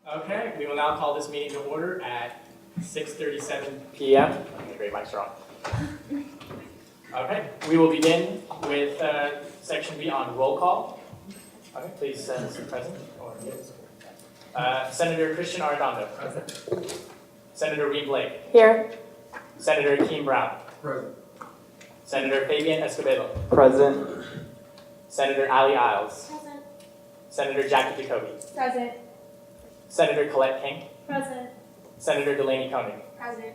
Okay, we will now call this meeting to order at 6:37 p.m. Okay, great, mics are on. Okay, we will begin with section B on roll call. Okay, please, Mr. President. Senator Christian Arredondo. Present. Senator Reed Blake. Here. Senator Keem Brown. Present. Senator Fabian Escobedo. Present. Senator Ali Isles. Present. Senator Jackie Jacoby. Present. Senator Colette King. Present. Senator Delaney Koenig. Present.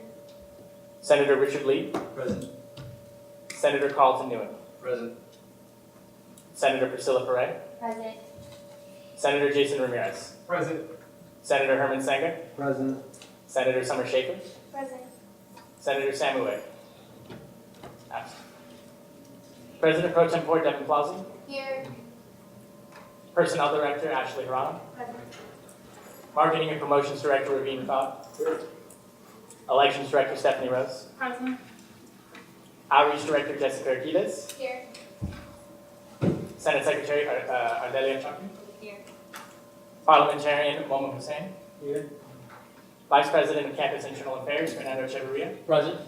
Senator Richard Lee. Present. Senator Carlton Newen. Present. Senator Priscilla Perez. Present. Senator Jason Ramirez. Present. Senator Herman Sanger. Present. Senator Summer Schaefer. Present. Senator Samoué. Absent. President Pro Tempore Devin Plausi. Here. Personnel Director Ashley Hirano. Present. Marketing and Promotions Director Ravine Cobb. Elections Director Stephanie Rose. Present. Outreach Director Jessica Arquidez. Here. Senate Secretary Ardelia Chakri. Here. Parliamentarian Momo Hussein. Here. Vice President of Campus Internal Affairs Fernando Echeverria. Present.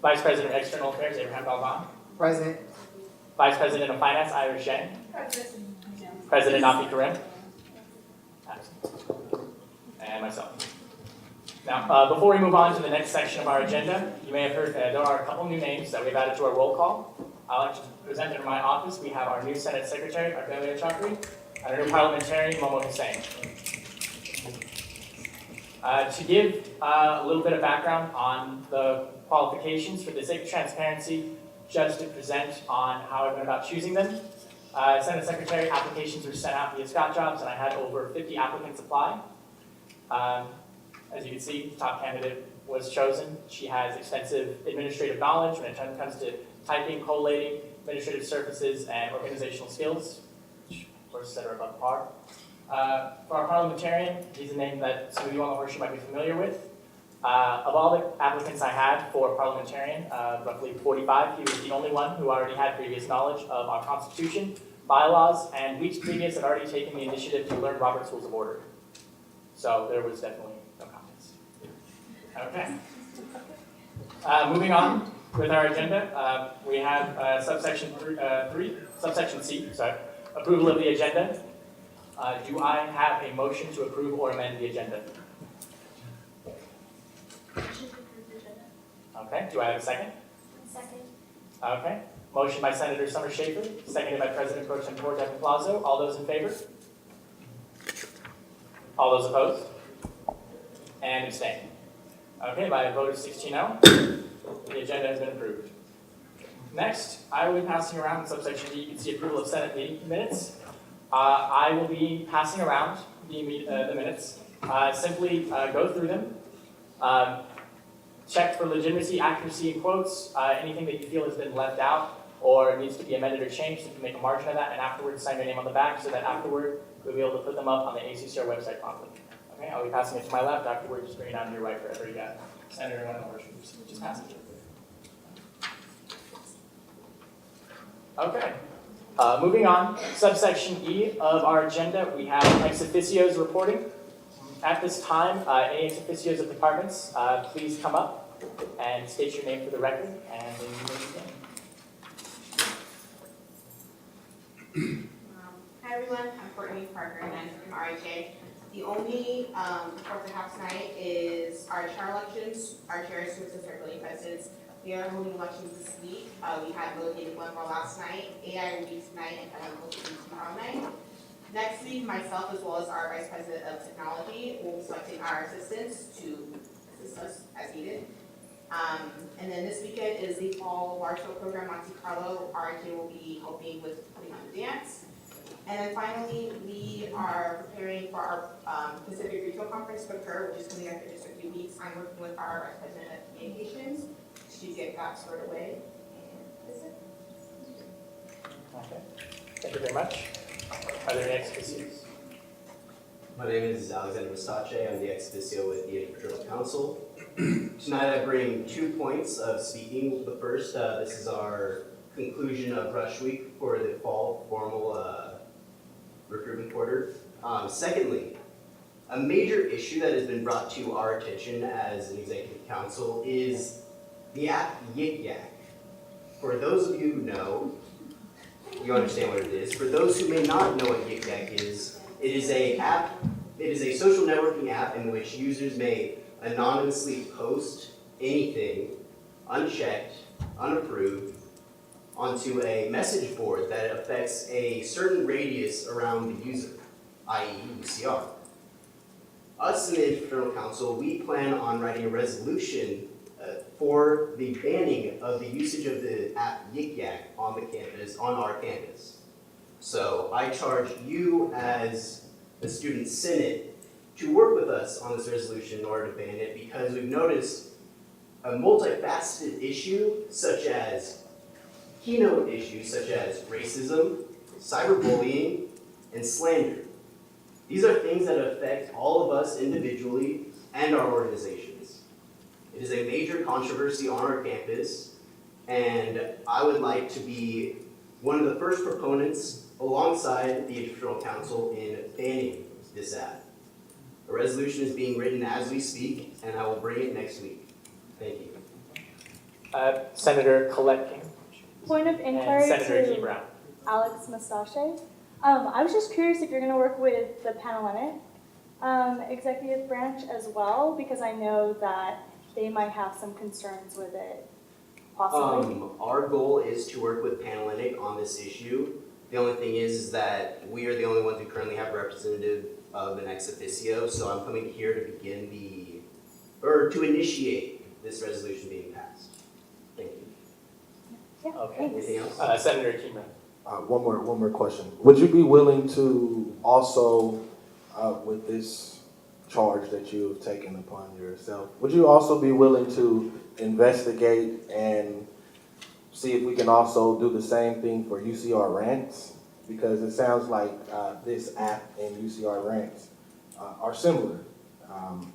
Vice President of External Affairs Abraham Galvan. Present. Vice President of Finance Irish Zhang. Present. President Nafi Karim. Absent. And myself. Now, before we move on to the next section of our agenda, you may have heard there are a couple new names that we've added to our roll call. I'd like to present in my office, we have our new Senate Secretary, Ardelia Chakri, and our new parliamentarian, Momo Hussein. To give a little bit of background on the qualifications for the sake of transparency, just to present on how I went about choosing them. Senate Secretary applications were sent out via Scott Jobs, and I had over 50 applicants apply. As you can see, the top candidate was chosen. She has extensive administrative knowledge when it comes to typing, collating, administrative services, and organizational skills, which of course set her above par. For our parliamentarian, he's a name that some of you on the horseshoe might be familiar with. Of all the applicants I had for parliamentarian, roughly 45, he was the only one who already had previous knowledge of our Constitution, bylaws, and weeks previous had already taken the initiative to learn Robert's Rules of Order. So there was definitely no contest. Okay. Moving on with our agenda, we have subsection C, approval of the agenda. Do I have a motion to approve or amend the agenda? Okay, do I have a second? Second. Okay, motion by Senator Summer Schaefer, seconded by President Pro Tempore Devin Plausi. All those in favor? All those opposed? And abstain. Okay, by a vote of 16-0, the agenda has been approved. Next, I will be passing around subsection D. You can see approval of Senate meeting minutes. I will be passing around the minutes. Simply go through them. Check for legitimacy, accuracy, and quotes. Anything that you feel has been left out or needs to be amended or changed, you can make a margin of that, and afterwards sign your name on the back so that afterward we'll be able to put them up on the ASUCR website promptly. Okay, I'll be passing it to my left. Afterwards, just bring it down to your right wherever you got Senator one or just pass it. Okay. Moving on, subsection E of our agenda, we have ex officios reporting. At this time, any ex officios of departments, please come up and state your name for the record, and then you may begin. Hi everyone, I'm Courtney Parker and I'm from RHA. The only report I have tonight is our chair elections. Our chairs who are circulating presidents. We are holding elections this week. We had voted one more last night. AI will be tonight and I will be tomorrow night. Next week, myself as well as our Vice President of Technology will be selecting our assistants to assist us as needed. And then this weekend is the fall large show program Monte Carlo. RJ will be helping with putting on the dance. And then finally, we are preparing for our Pacific Retail Conference to occur, which is coming up in just a few weeks. I'm working with our Vice President of Communications to get that squared away. And that's it. Okay, thank you very much. Are there any ex officios? My name is Alexander Mastache. I'm the ex officio with the Fraternal Council. Tonight I bring 2 points of speaking. The first, this is our conclusion of Rush Week for the fall formal recruitment quarter. Secondly, A major issue that has been brought to our attention as an executive council is the app Yik Yak. For those of you who know, you understand what it is. For those who may not know what Yik Yak is, it is a social networking app in which users may anonymously post anything unchecked, unapproved, onto a message board that affects a certain radius around the user, i.e. UCR. Us in the Federal Council, we plan on writing a resolution for the banning of the usage of the app Yik Yak on our campus. So I charge you as the Student Senate to work with us on this resolution in order to ban it, because we've noticed a multifaceted issue keynote issues such as racism, cyberbullying, and slander. These are things that affect all of us individually and our organizations. It is a major controversy on our campus, and I would like to be one of the first proponents alongside the Federal Council in banning this app. A resolution is being written as we speak, and I will bring it next week. Thank you. Senator Colette King. Point of And inquiry Senator to Key Brown. Alex Mustache. I was just curious if you're going to work with the Panhellenic executive branch as well, because I know that they might have some concerns with it, possibly. Our goal is to work with Panhellenic on this issue. The only thing is that we are the only ones who currently have a representative of an ex officio, so I'm coming here to initiate this resolution being passed. Thank you. Yeah, Okay. thanks. Anything else? Senator Key Brown. One more question. Would you be willing to also, with this charge that you have taken upon yourself, would you also be willing to investigate and see if we can also do the same thing for UCR rants? Because it sounds like this app and UCR rants are similar.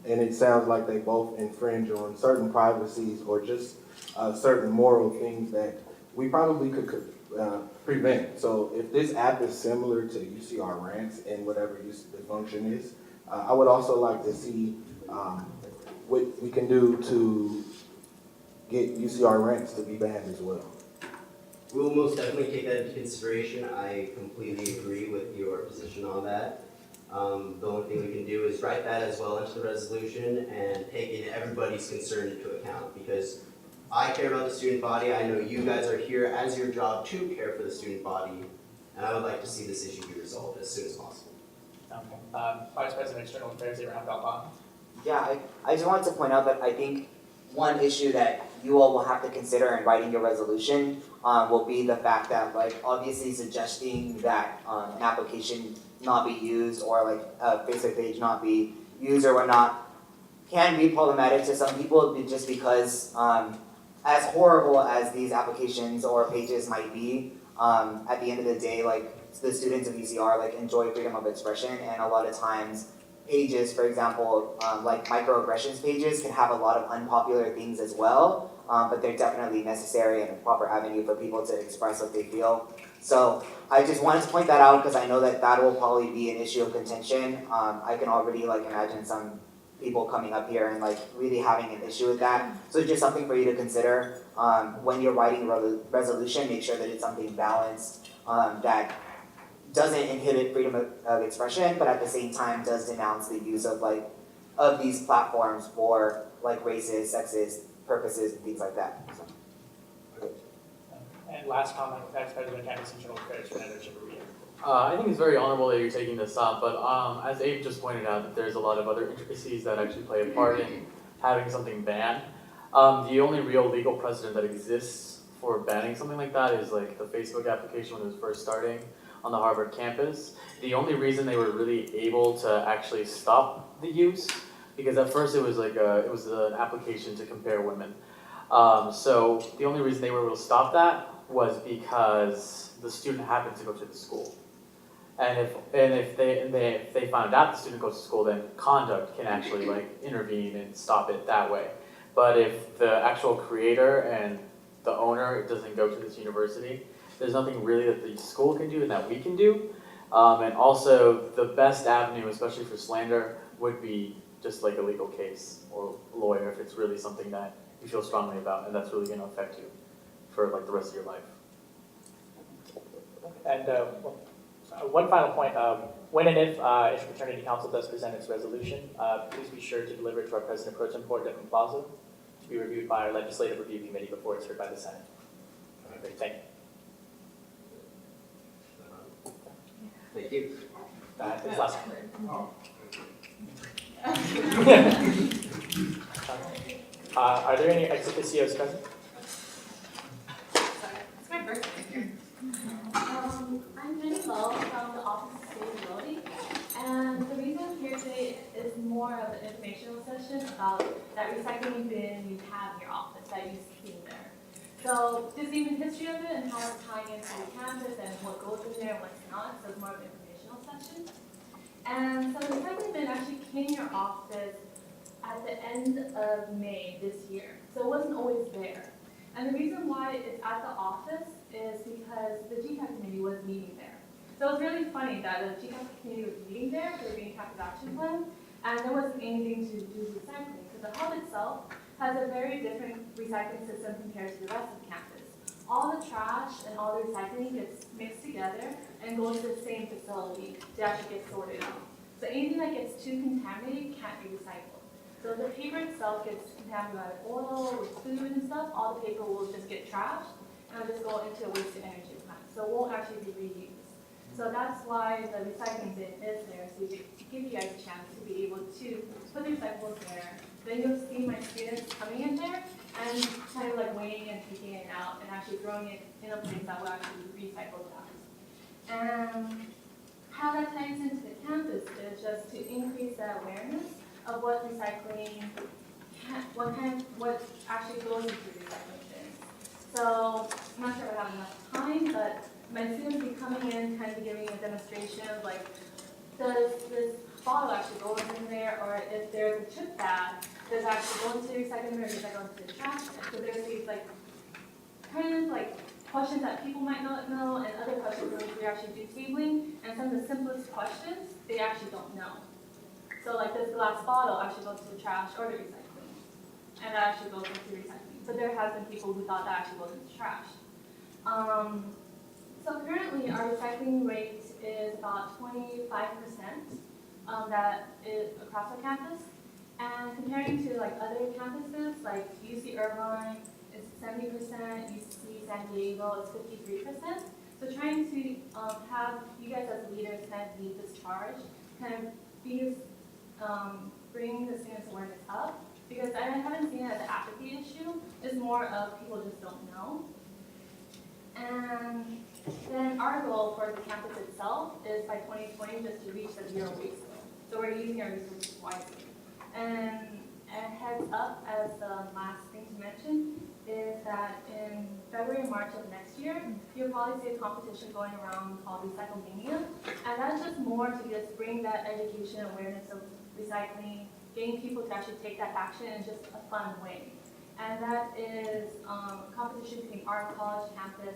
And it sounds like they both infringe on certain privacies or just certain moral things that we probably could prevent. So if this app is similar to UCR rants and whatever the function is, I would also like to see what we can do to get UCR rants to be banned as well. We will most definitely take that into consideration. I completely agree with your position on that. The only thing we can do is write that as well into the resolution and take in everybody's concern into account, because I care about the student body. I know you guys are here as your job to care for the student body, and I would like to see this issue be resolved as soon as possible. Okay. Vice President External Affairs, Abraham Galvan. Yeah, I just wanted to point out that I think one issue that you all will have to consider in writing your resolution will be the fact that, like, obviously suggesting that an application not be used or like a Facebook page not be used or whatnot can be problematic to some people, just because as horrible as these applications or pages might be, at the end of the day, like, the students of UCR like enjoy freedom of expression, and a lot of times pages, for example, like microaggressions pages, can have a lot of unpopular things as well, but they're definitely necessary and a proper avenue for people to express what they feel. So I just wanted to point that out because I know that that will probably be an issue of contention. I can already like imagine some people coming up here and like really having an issue with that. So it's just something for you to consider when you're writing a resolution. Make sure that it's something balanced that doesn't inhibit freedom of expression, but at the same time does denounce the use of these platforms for like racist, sexist purposes and things like that. So. And last comment, Vice President Campus Internal Affairs, Senator Chimberville. I think it's very honorable that you're taking this up, but as Abe just pointed out, that there's a lot of other intricacies that actually play a part in having something banned. The only real legal precedent that exists for banning something like that is like the Facebook application when it was first starting on the Harvard campus. The only reason they were really able to actually stop the use, because at first it was like it was an application to compare women. So the only reason they were able to stop that was because the student happened to go to the school. And if they found out the student goes to school, then conduct can actually like intervene and stop it that way. But if the actual creator and the owner doesn't go to this university, there's nothing really that the school can do and that we can do. And also the best avenue, especially for slander, would be just like a legal case or lawyer if it's really something that you feel strongly about and that's really gonna affect you for like the rest of your life. And one final point, when and if Interfraternity Council does present its resolution, please be sure to deliver it to our President Pro Tempore, Declan Plaza, to be reviewed by our Legislative Review Committee before it's heard by the Senate. Great, thank you. Thank you. It's last one. Are there any ex officios present? It's my birthday. I'm Jenny Lowe from the Office of Sustainability, and the reason I'm here today is more of an informational session about that recycling bin you have in your office that you've seen there. So just even history of it and how it's tying into the campus and what goes in there and what's not, so it's more of an informational session. And so the recycling bin actually came in your office at the end of May this year, so it wasn't always there. And the reason why it's at the office is because the GCAP committee was meeting there. So it was really funny that the GCAP committee was meeting there for the Green Campus Action Plan, and there wasn't anything to do with recycling, because the hub itself has a very different recycling system compared to the rest of the campus. All the trash and all the recycling gets mixed together and goes to the same facility to actually get sorted out. So anything that gets too contaminated can't be recycled. So if the paper itself gets contaminated with oil, with food and stuff, all the paper will just get trashed and it'll just go into a wasted energy plant. So it won't actually be reused. So that's why the recycling bin is there, so to give you guys a chance to be able to put the recyclables there. Then you'll see my students coming in there and kind of like weighing and taking it out and actually throwing it in a place that will actually be recycled out. And how that ties into the campus is just to increase the awareness of what recycling, what actually goes into recycling bins. So I'm not sure if I have enough time, but my students be coming in, kind of giving a demonstration of like, does this bottle actually go in there, or if there's a chip bag, does it actually go into the recycling bin, or does that go into the trash bin? So there's these like, kind of like questions that people might not know, and other questions which we actually do tabling, and some of the simplest questions, they actually don't know. So like this glass bottle actually goes to the trash or the recycling, and that actually goes into recycling. But there has been people who thought that actually goes into trash. So currently our recycling rate is about 25%, that is across our campus. And comparing to like other campuses, like UC Irvine is 70%, UC San Diego is 53%. So trying to have you guys as leaders kind of lead this charge, kind of be bring the students' awareness up, because I haven't seen it as an apathy issue. It's more of people just don't know. And then our goal for the campus itself is by 2020 just to reach the zero waste goal. So we're using our resources wisely. And a heads up, as the last thing to mention, is that in February and March of next year, you'll probably see a competition going around called Recyclemania. And that's just more to just bring that education awareness of recycling, getting people to actually take that action in just a fun way. And that is competition between our college campus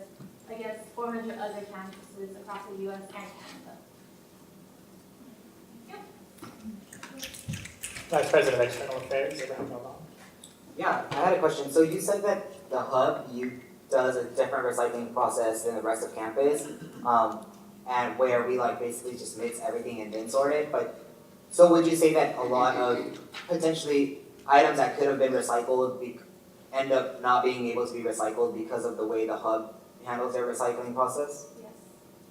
against 400 other campuses across the U.S. and Canada. Vice President of External Affairs, Abraham Nobel. Yeah, I had a question. So you said that the hub does a different recycling process than the rest of campus, and where we like basically just mix everything and then sort it. But so would you say that a lot of potentially items that could have been recycled end up not being able to be recycled because of the way the hub handles their recycling process? Yes.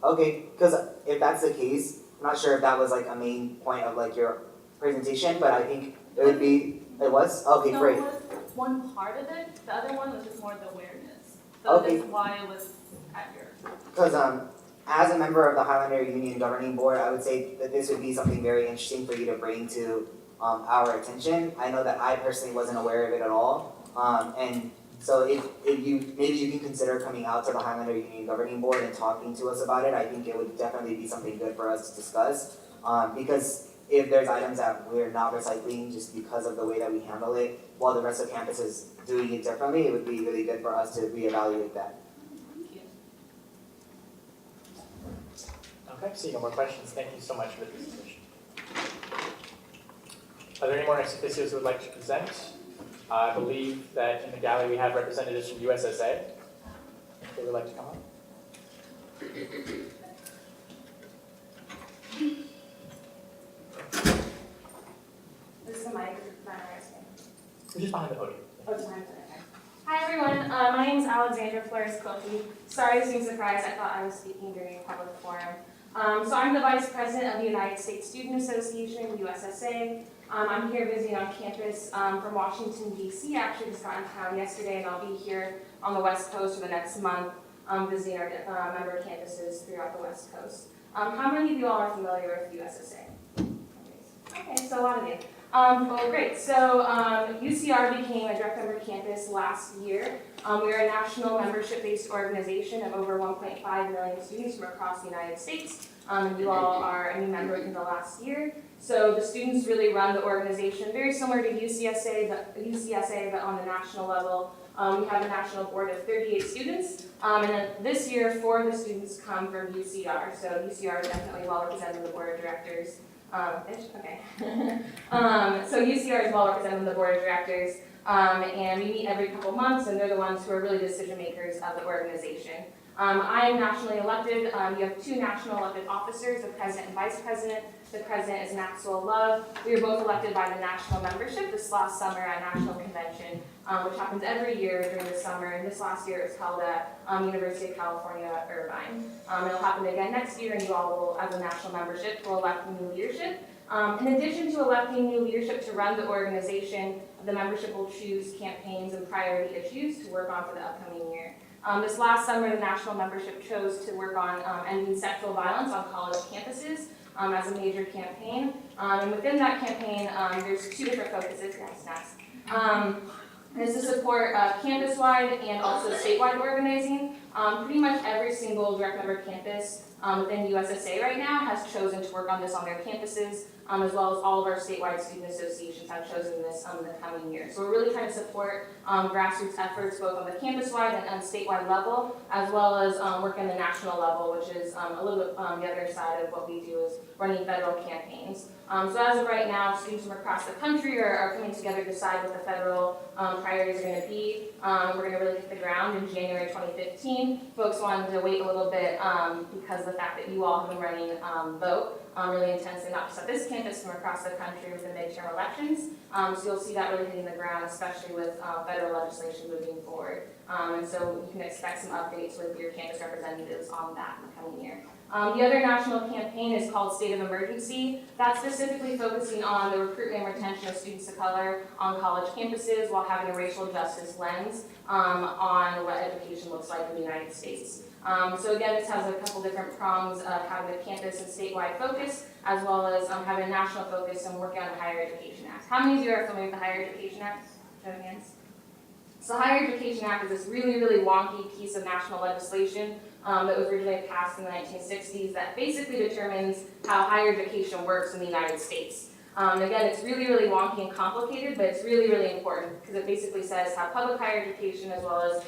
Okay, because if that's the case, I'm not sure if that was like a main point of like your presentation, but I think it would be. It was? Okay, So great. it was one part of it. The other one was just more the awareness. So Okay. that's why it was at your. Because as a member of the Highlander Union Governing Board, I would say that this would be something very interesting for you to bring to our attention. I know that I personally wasn't aware of it at all. And so if maybe you can consider coming out to the Highlander Union Governing Board and talking to us about it, I think it would definitely be something good for us to discuss. Because if there's items that we're not recycling just because of the way that we handle it, while the rest of campus is doing it differently, it would be really good for us to reevaluate that. Thank you. Okay, seeing no more questions, thank you so much for the presentation. Are there any more ex officios who would like to present? I believe that in the gallery we have representatives from USSA. If they would like to come up. This is the mic, We're just behind the podium. Hi everyone, my name is Alexandra Flores Kofi. Sorry to seem surprised, I thought I was speaking during a public forum. So I'm the Vice President of the United States Student Association, USSA. I'm here visiting on campus from Washington, D.C. Actually just got in town yesterday, and I'll be here on the West Coast for the next month visiting our member campuses throughout the West Coast. How many of you all are familiar with USSA? Okay, so a lot of you. Well, great. So UCR became a direct member campus last year. We are a national membership-based organization of over 1.5 million students from across the United States. And you all are a new member within the last year. So the students really run the organization, very similar to UCSA, but on the national level. We have a national board of 38 students. And then this year, 4 of the students come from UCR. So UCR is definitely well represented in the board of directors. Okay. So UCR is well represented on the board of directors, and we meet every couple months, and they're the ones who are really decision makers of the organization. I am nationally elected. You have 2 national elected officers, the president and vice president. The president is Maxwell Love. We were both elected by the national membership this last summer at National Convention, which happens every year during the summer. And this last year it was held at University of California, Irvine. It'll happen again next year, and you all will, as a national membership, will elect new leadership. In addition to electing new leadership to run the organization, the membership will choose campaigns and priority issues to work on for the upcoming year. This last summer, the national membership chose to work on ending sexual violence on college campuses as a major campaign. And within that campaign, there's 2 different focuses. Is to support campus-wide and also statewide organizing. Pretty much every single direct member campus within USSA right now has chosen to work on this on their campuses, as well as all of our statewide student associations have chosen this in the coming year. So we're really trying to support grassroots efforts both on the campus-wide and statewide level, as well as work on the national level, which is a little bit the other side of what we do is running federal campaigns. So as of right now, students from across the country are coming together to decide what the federal priorities are going to be. We're going to really hit the ground in January 2015. Folks wanted to wait a little bit because of the fact that you all have been running vote really intensely, not just at this campus, from across the country with the midterm elections. So you'll see that really hitting the ground, especially with federal legislation moving forward. And so you can expect some updates with your campus representatives on that in the coming year. The other national campaign is called State of Emergency. That's specifically focusing on the recruitment and retention of students of color on college campuses while having a racial justice lens on what education looks like in the United States. So again, this has a couple different prongs of having a campus and statewide focus, as well as having a national focus and working on the Higher Education Act. How many of you are familiar with the Higher Education Act? Show of hands. So the Higher Education Act is this really, really wonky piece of national legislation that was originally passed in the 1960s that basically determines how higher education works in the United States. Again, it's really, really wonky and complicated, but it's really, really important because it basically says how public higher education as well as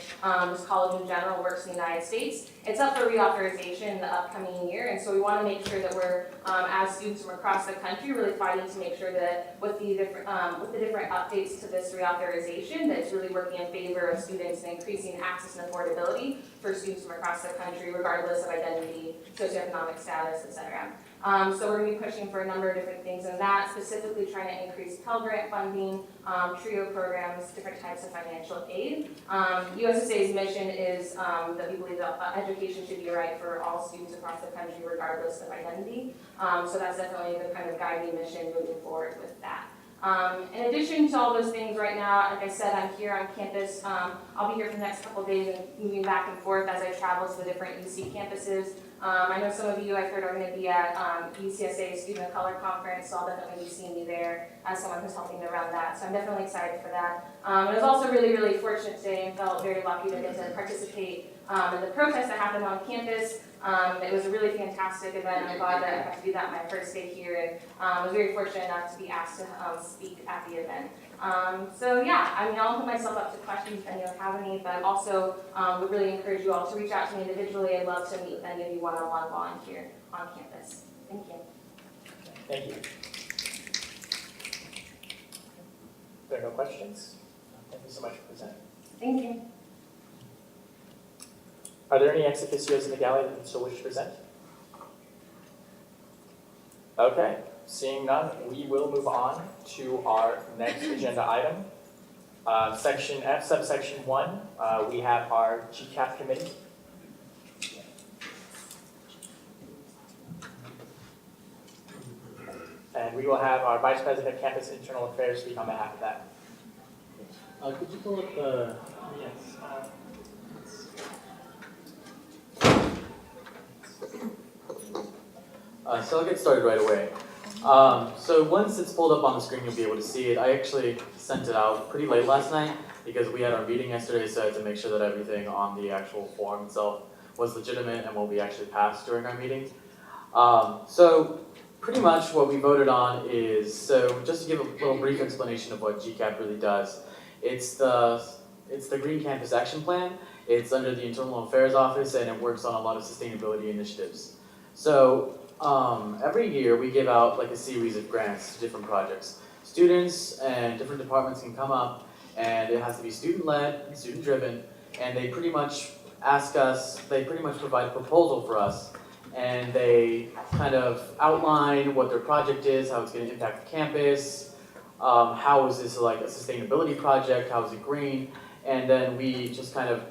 just college in general works in the United States. It's up for reauthorization in the upcoming year, and so we want to make sure that we're, as students from across the country, really fighting to make sure that with the different updates to this reauthorization, that it's really working in favor of students and increasing access and affordability for students from across the country, regardless of identity, socioeconomic status, etc. So we're going to be pushing for a number of different things in that, specifically trying to increase Pell Grant funding, TRIO programs, different types of financial aid. USSA's mission is that we believe that education should be right for all students across the country, regardless of identity. So that's definitely the kind of guiding mission moving forward with that. In addition to all those things right now, like I said, I'm here on campus. I'll be here for the next couple of days and moving back and forth as I travel to the different UC campuses. I know some of you I've heard are going to be at UCSA Student of Color Conference, so I'll definitely be seeing you there as someone who's helping to run that. So I'm definitely excited for that. I was also really, really fortunate today and felt very lucky to get to participate in the protest that happened on campus. It was a really fantastic event, and I'm glad that I got to do that my first day here, and I was very fortunate enough to be asked to speak at the event. So yeah, I mean, I'll put myself up to questions if any of you have any, but also would really encourage you all to reach out to me individually. I'd love to meet with any of you one-on-one while I'm here on campus. Thank you. Thank you. If there are no questions, thank you so much for presenting. Thank you. Are there any ex officios in the gallery that still wish to present? Okay, seeing none, we will move on to our next agenda item. Section F, subsection 1, we have our GCAP committee. And we will have our Vice President of Campus Internal Affairs speak on behalf of that. Could you pull up the? Yes. So I'll get started right away. So once it's pulled up on the screen, you'll be able to see it. I actually sent it out pretty late last night because we had our meeting yesterday, so I had to make sure that everything on the actual form itself was legitimate and what we actually passed during our meeting. So pretty much what we voted on is, so just to give a little brief explanation of what GCAP really does, it's the Green Campus Action Plan. It's under the Internal Affairs Office and it works on a lot of sustainability initiatives. So every year we give out like a series of grants to different projects. Students and different departments can come up and it has to be student-led, student-driven, and they pretty much ask us, they pretty much provide a proposal for us and they kind of outline what their project is, how it's going to impact the campus, how is this like a sustainability project, how is it green, and then we just kind of,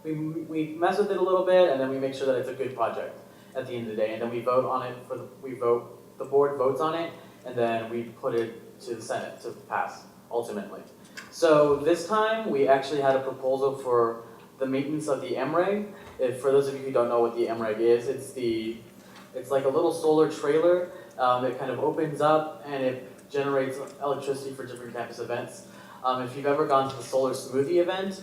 we mess with it a little bit and then we make sure that it's a good project at the end of the day, and then we vote on it the board votes on it, and then we put it to the Senate to pass, ultimately. So this time, we actually had a proposal for the maintenance of the MREG. For those of you who don't know what the MREG is, it's like a little solar trailer that kind of opens up and it generates electricity for different campus events. If you've ever gone to the Solar Smoothie event,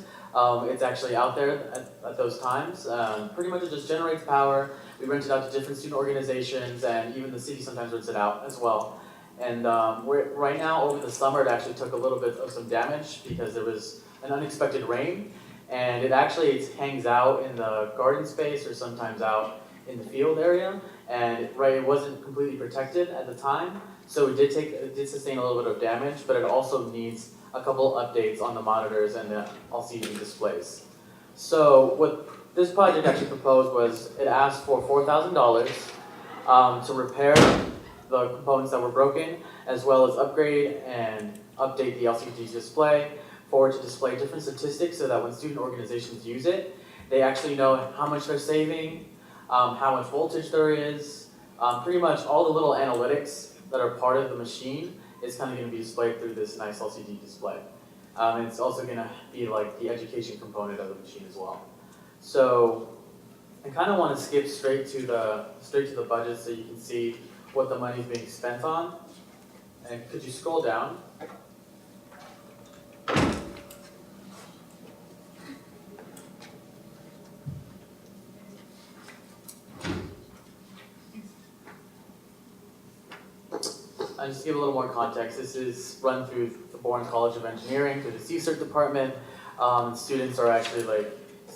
it's actually out there at those times. Pretty much it just generates power. We rent it out to different student organizations, and even the city sometimes rents it out as well. And right now, over the summer, it actually took a little bit of some damage because there was an unexpected rain, and it actually hangs out in the garden space or sometimes out in the field area, and it wasn't completely protected at the time, so it did sustain a little bit of damage, but it also needs a couple updates on the monitors and the LCD displays. So what this project actually proposed was it asked for $4,000 to repair the components that were broken, as well as upgrade and update the LCD display for it to display different statistics so that when student organizations use it, they actually know how much they're saving, how much voltage there is, pretty much all the little analytics that are part of the machine is kind of going to be displayed through this nice LCD display. And it's also going to be like the education component of the machine as well. So I kind of want to skip straight to the budget so you can see what the money is being spent on. And could you scroll down? Just to give a little more context, this is run through the Bourne College of Engineering, through the CSERT department. Students are actually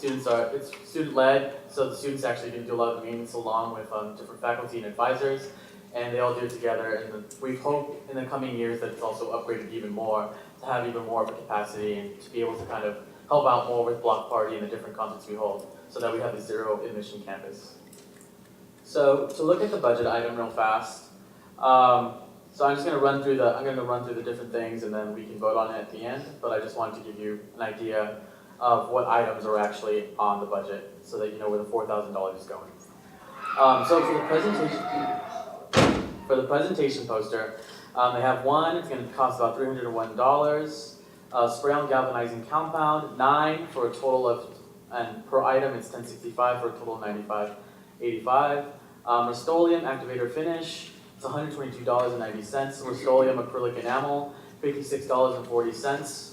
it's student-led, so the students actually do a lot of the maintenance along with different faculty and advisors, and they all do it together. And we hope in the coming years that it's also upgraded even more, to have even more of a capacity and to be able to kind of help out more with block party and the different concerts we hold, so that we have a zero emission campus. So to look at the budget item real fast, so I'm just going to run through the different things and then we can vote on it at the end, but I just wanted to give you an idea of what items are actually on the budget so that you know where the $4,000 is going. So for the presentation poster, they have one, it's going to cost about $301. Spray-on galvanizing compound, 9 for a total of, and per item it's $1065 for a total of $95.85. Rust-Oleum activator finish, it's $122.90. Rust-Oleum acrylic enamel, $56.40.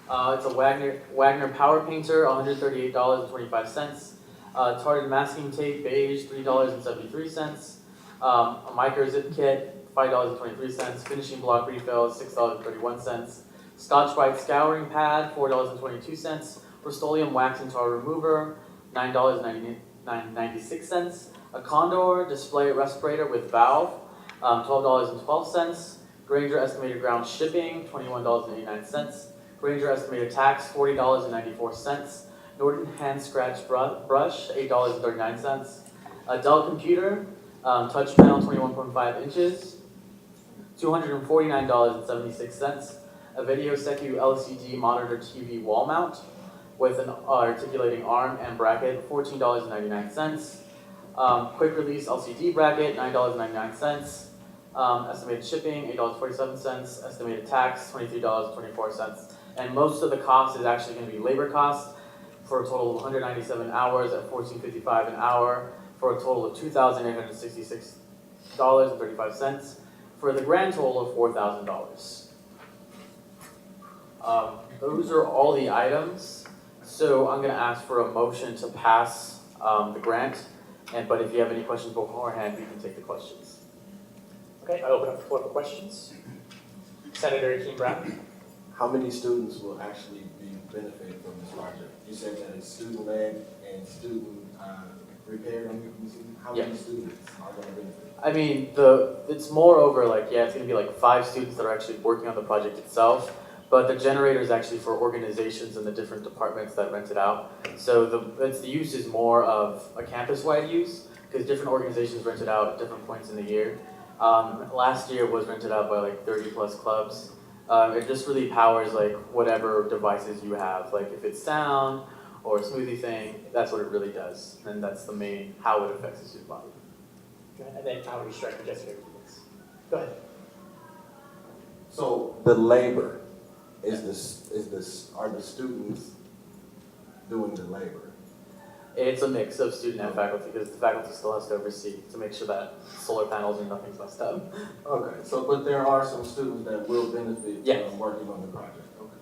It's a Wagner power painter, $138.25. Tartan masking tape, beige, $3.73. A micro zip kit, $5.23. Finishing block refills, $6.31. Scotch-Brite scouring pad, $4.22. Rust-Oleum wax and tar remover, $9.96. A Condor display respirator with valve, $12.12. Granger estimated ground shipping, $21.89. Granger estimated tax, $40.94. Norton hand scratch brush, $8.39. A Dell computer, touch panel, 21.5 inches, $249.76. A Video Secu LCD monitor TV wall mount with an articulating arm and bracket, $14.99. Quick release LCD bracket, $9.99. Estimated shipping, $8.47. Estimated tax, $23.24. And most of the cost is actually going to be labor costs for a total of 197 hours at $14.55 an hour for a total of $2,866.35 for the grand total of $4,000. Those are all the items. So I'm going to ask for a motion to pass the grant. But if you have any questions beforehand, we can take the questions. Okay, I open up the floor for questions. Senator Keene Brown. How many students will actually be benefited from this project? You said that it's student-led and student repaired. How many students are going to benefit? I mean, it's more over like, yeah, it's going to be like 5 students that are actually working on the project itself. But the generator is actually for organizations in the different departments that rent it out. So the use is more of a campus-wide use because different organizations rent it out at different points in the year. Last year was rented out by like 30 plus clubs. It just really powers like whatever devices you have. Like if it's sound or a smoothie thing, that's what it really does. And that's the main, how it affects the student body. Go ahead. And then Outreach Director Jessica Keys. Go ahead. So the labor are the students doing the labor? It's a mix of student and faculty because the faculty still has to oversee to make sure that solar panels and nothing's messed up. Okay, so but there are some students that will benefit Yes. from working on the project. Okay.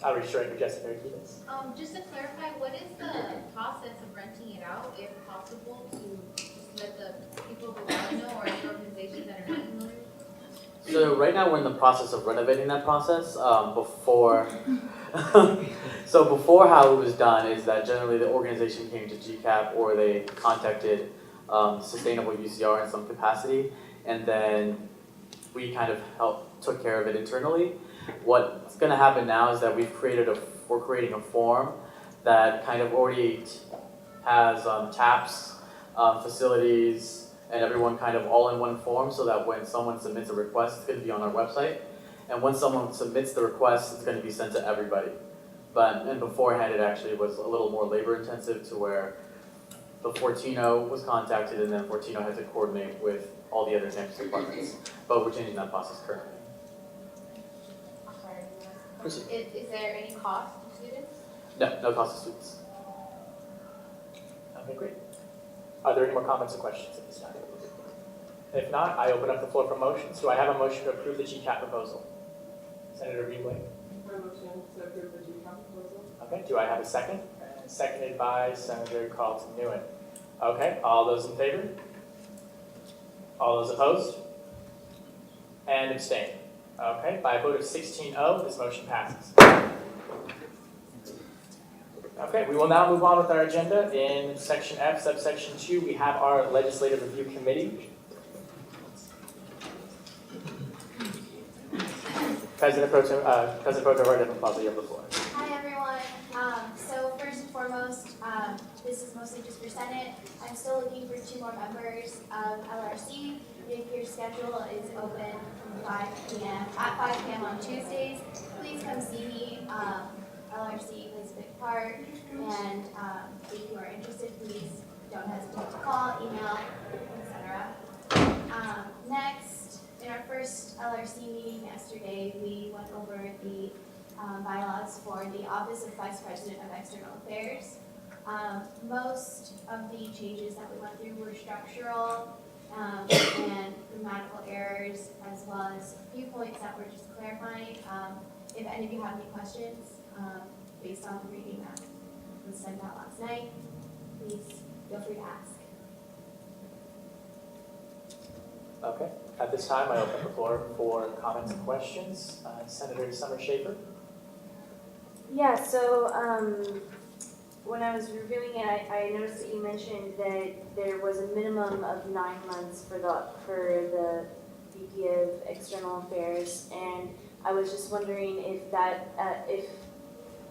Outreach Director Jessica Keys. Just to clarify, what is the process of renting it out, if possible, to just let the people who want to know or any organizations that are not familiar? So right now we're in the process of renovating that process. Before how it was done is that generally the organization came to GCAP or they contacted Sustainable UCR in some capacity, and then we kind of took care of it internally. What's going to happen now is that we're creating a form that kind of already has taps, facilities, and everyone kind of all in one form so that when someone submits a request, it's going to be on our website. And when someone submits the request, it's going to be sent to everybody. And beforehand, it actually was a little more labor intensive to where the Fortino was contacted and then Fortino had to coordinate with all the other campus departments. But we're changing that process currently. Is there any cost to students? No cost to students. Okay, great. Are there any more comments or questions at this time? If not, I open up the floor for motions. Do I have a motion to approve the GCAP proposal? Senator Greenway. My motion to approve the GCAP proposal. Okay, do I have a second? Seconded by Senator Carlton Nguyen. Okay, all those in favor? All those opposed? And abstain. Okay, by a vote of 16-0, this motion passes. Okay, we will now move on with our agenda. In section F, subsection 2, we have our Legislative Review Committee. President Pro Tem Rardeppan Plaza, you have the floor. Hi everyone. So first and foremost, this is mostly just for Senate. I'm still looking for 2 more members of LRC. If your schedule is open from 5 p.m. on Tuesdays, please come see me. LRC plays a big part, and if you are interested, please don't hesitate to call, email, etc. Next, in our first LRC meeting yesterday, we went over the bylaws for the Office of Vice President of External Affairs. Most of the changes that we went through were structural and grammatical errors, as well as a few points that were just clarifying. If any of you have any questions based on the reading that was sent out last night, please feel free to ask. Okay, at this time, I open the floor for comments and questions. Senator Summer Schaefer. Yeah, so when I was reviewing it, I noticed that you mentioned that there was a minimum of 9 months for the VP of External Affairs, and I was just wondering if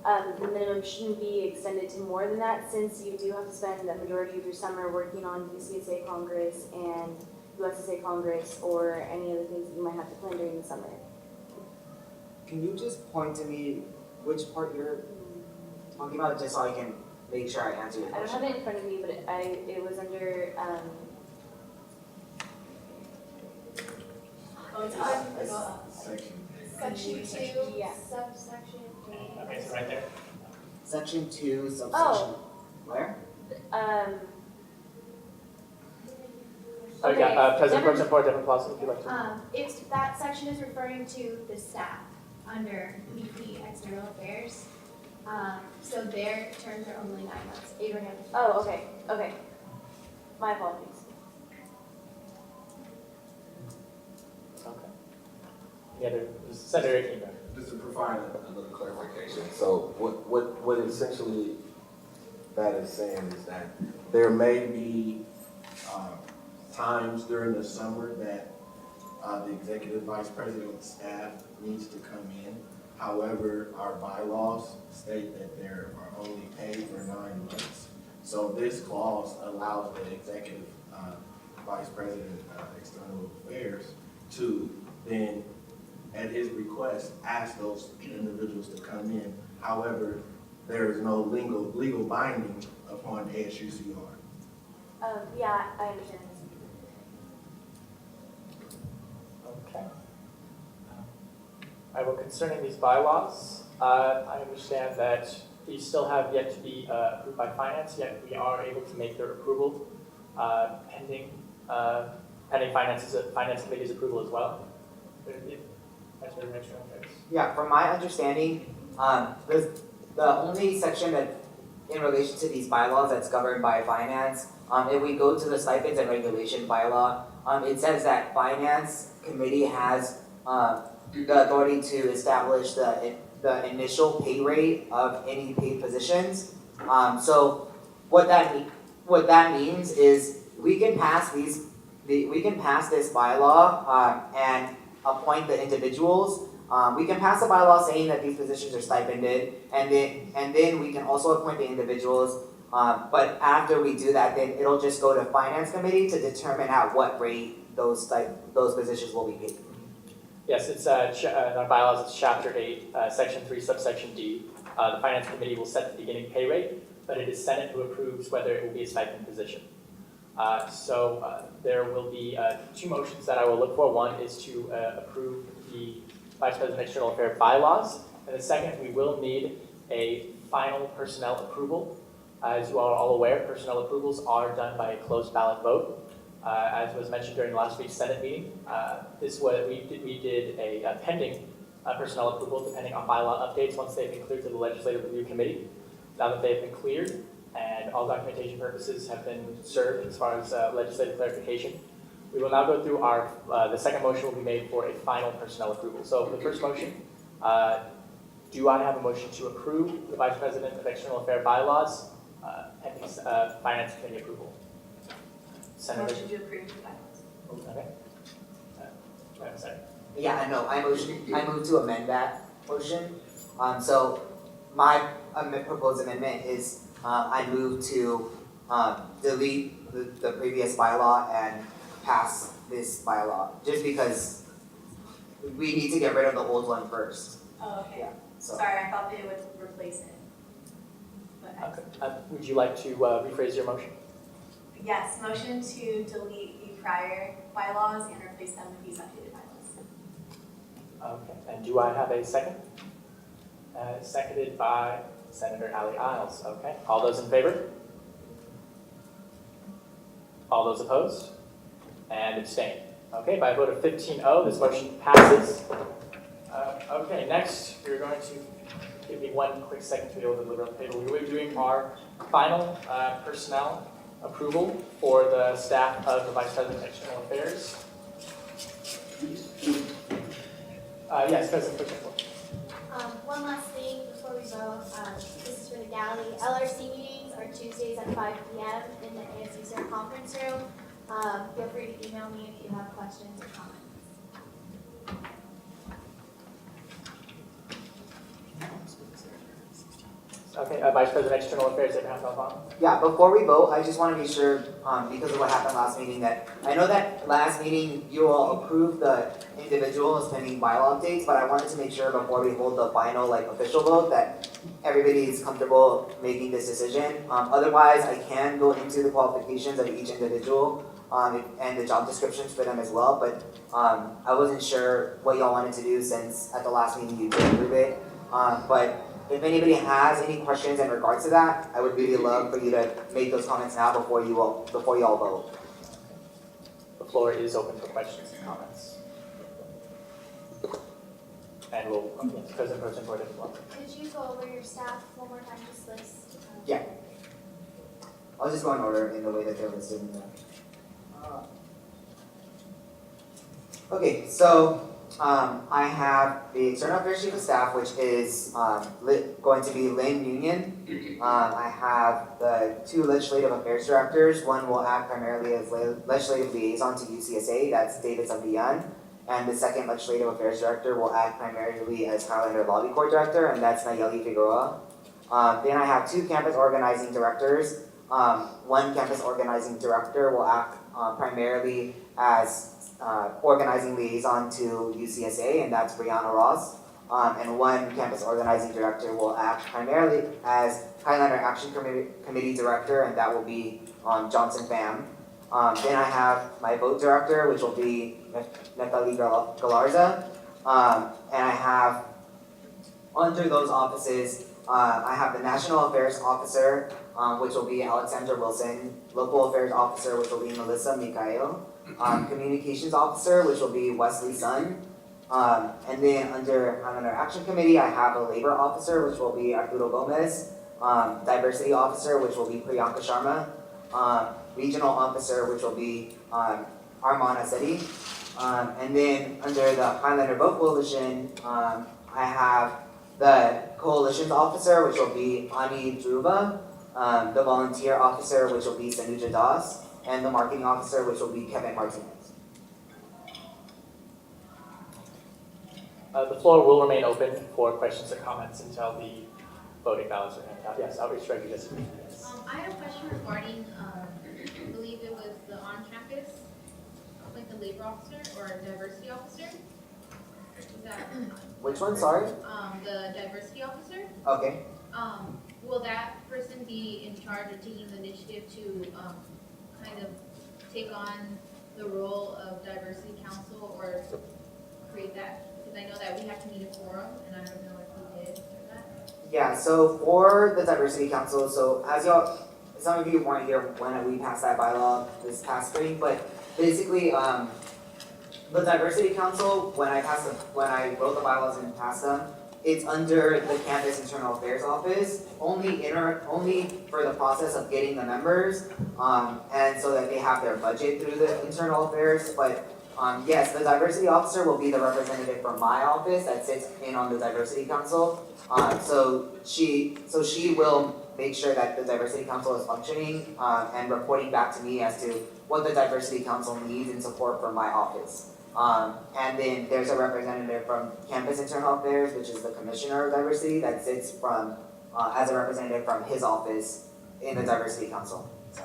the minimum shouldn't be extended to more than that, since you do have to spend the majority of your summer working on UCSA Congress and USSA Congress, or any other things that you might have to plan during the summer. Can you just point to me which part you're talking about, just so I can make sure I answer your I don't question? have it in front of me, but it was under, Oh, it's on section 2, Yeah. subsection A. Okay, so right there. Section 2, subsection, Oh. where? Oh, Okay, yeah, President never- Pro Tempore, Devin Plaza, would you like to? It's, that section is referring to the staff under VP External Affairs. So their terms are only 9 months. Abraham. Oh, okay. My apologies. Okay. Any other, Senator Eno? Just to provide a little clarification, so what essentially that is saying is that there may be times during the summer that the executive vice president's staff needs to come in. However, our bylaws state that they are only paid for 9 months. So this clause allows the executive vice president of external affairs to then, at his request, ask those individuals to come in. However, there is no legal binding upon ASUCR. Yeah, I understand. Okay. Well, concerning these bylaws, I understand that these still have yet to be approved by finance, yet we are able to make their approval pending finance committee's approval as well. Vice President of External Affairs. Yeah, from my understanding, the only section that, in relation to these bylaws that's governed by finance, if we go to the stipends and regulation bylaw, it says that finance committee has the authority to establish the initial pay rate of any paid positions. So what that means is we can pass this bylaw and appoint the individuals. We can pass a bylaw saying that these positions are stipended, and then we can also appoint the individuals. But after we do that, then it'll just go to finance committee to determine at what rate those positions will be paid. Yes, it's in our bylaws, it's chapter 8, section 3, subsection D. The finance committee will set the beginning pay rate, but it is Senate who approves whether it will be a stipend position. So there will be 2 motions that I will look for. One is to approve the Vice President of External Affairs bylaws, and the second, we will need a final personnel approval. As you are all aware, personnel approvals are done by a closed ballot vote. As was mentioned during last week's Senate meeting, we did a pending personnel approval depending on bylaw updates once they've been cleared to the Legislative Review Committee. Now that they've been cleared and all documentation purposes have been served as far as legislative clarification, we will now go through the second motion will be made for a final personnel approval. So for the first motion, do I have a motion to approve the Vice President of External Affairs bylaws pending Finance Committee approval? Senator. Motion to approve the bylaws. Okay. Do I have a second? Yeah, I know. I move to amend that motion. So my proposed amendment is I move to delete the previous bylaw and pass this bylaw, just because we need to get rid of the old one first. Oh, okay. Yeah, so. Sorry, I thought they would replace it. But Okay. Would you like to rephrase your motion? yes, motion to delete the prior bylaws and replace them with these updated bylaws. Okay. And do I have a second? Seconded by Senator Ali Isles. Okay. All those in favor? All those opposed? And abstained. Okay. By a vote of 15-0, this motion passes. Okay. Next, we're going to give me one quick second to be able to deliver on the table. We're doing our final personnel approval for the staff of the Vice President of External Affairs. Yes, President Pro Tempore. One last thing before we go, this is for the galley. LRC meetings are Tuesdays at 5 p.m. in the ASUCR conference room. Feel free to email me if you have questions or comments. Okay, Vice President External Affairs, Abraham Galvan. Yeah, before we vote, I just want to be sure, because of what happened last meeting, that I know that last meeting you all approved the individuals pending bylaw updates, but I wanted to make sure before we hold the final like official vote that everybody is comfortable making this decision. Otherwise, I can go into the qualifications of each individual and the job descriptions for them as well. But I wasn't sure what y'all wanted to do since at the last meeting you did approve it. But if anybody has any questions in regards to that, I would really love for you to make those comments now before you all vote. The floor is open for questions and comments. And we'll, yes, President Pro Tempore as well. Could you go over your staff one more time, just list? Yeah. I'll just go in order in the way that they're listed in the. Okay, so I have the External Affairs Chief of Staff, which is going to be Lynn Union. I have the 2 Legislative Affairs Directors. One will act primarily as Legislative Liaison to UCSA, that's David Santillan. And the second Legislative Affairs Director will act primarily as Highlander Lobby Corps Director, and that's Nayeli Figueroa. Then I have 2 Campus Organizing Directors. One Campus Organizing Director will act primarily as organizing liaison to UCSA, and that's Brianna Ross. And one Campus Organizing Director will act primarily as Highlander Action Committee Director, and that will be Johnson Pham. Then I have my Vote Director, which will be Nathalie Galarza. And I have, under those offices, I have the National Affairs Officer, which will be Alexandra Wilson, Local Affairs Officer, which will be Melissa Mikhail, Communications Officer, which will be Wesley Sun, and then under Highlander Action Committee, I have a Labor Officer, which will be Arturo Gomez, Diversity Officer, which will be Priyanka Sharma, Regional Officer, which will be Arman Asedi, and then under the Highlander Vote Coalition, I have the Coalitions Officer, which will be Ani Dhruva, the Volunteer Officer, which will be Sanuja Das, and the Marketing Officer, which will be Kevin Martinez. The floor will remain open for questions or comments until the voting ballots are handed out. Yes, Outreach Director Jessica. Yes. I had a question regarding, I believe it was the on-campus, like the labor officer or diversity officer. Is that? Which one, sorry? The diversity officer. Okay. Will that person be in charge of taking the initiative to kind of take on the role of diversity council or create that? Because I know that we have to meet a quorum, and I don't know if we did or that. Yeah, so for the Diversity Council, so as y'all, some of you weren't here when we passed that bylaw this past spring, but basically, the Diversity Council, when I wrote the bylaws and passed them, it's under the Campus Internal Affairs Office, only for the process of getting the members, and so that they have their budget through the internal affairs. But yes, the Diversity Officer will be the representative from my office that sits in on the Diversity Council. So she will make sure that the Diversity Council is functioning and reporting back to me as to what the Diversity Council needs in support for my office. And then there's a representative from Campus Internal Affairs, which is the Commissioner of Diversity, that sits from as a representative from his office in the Diversity Council. So.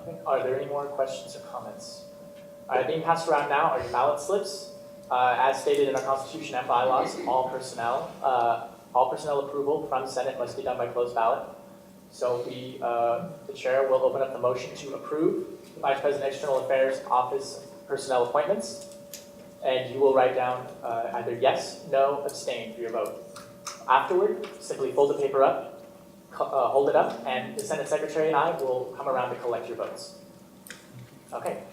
Okay. Are there any more questions or comments? Being passed around now are your ballot slips. As stated in our Constitution and bylaws, all personnel approval from Senate must be done by closed ballot. So the chair will open up the motion to approve the Vice President External Affairs Office personnel appointments, and you will write down either yes, no, abstain for your vote. Afterward, simply fold the paper up, hold it up, and the Senate Secretary and I will come around to collect your votes. Okay.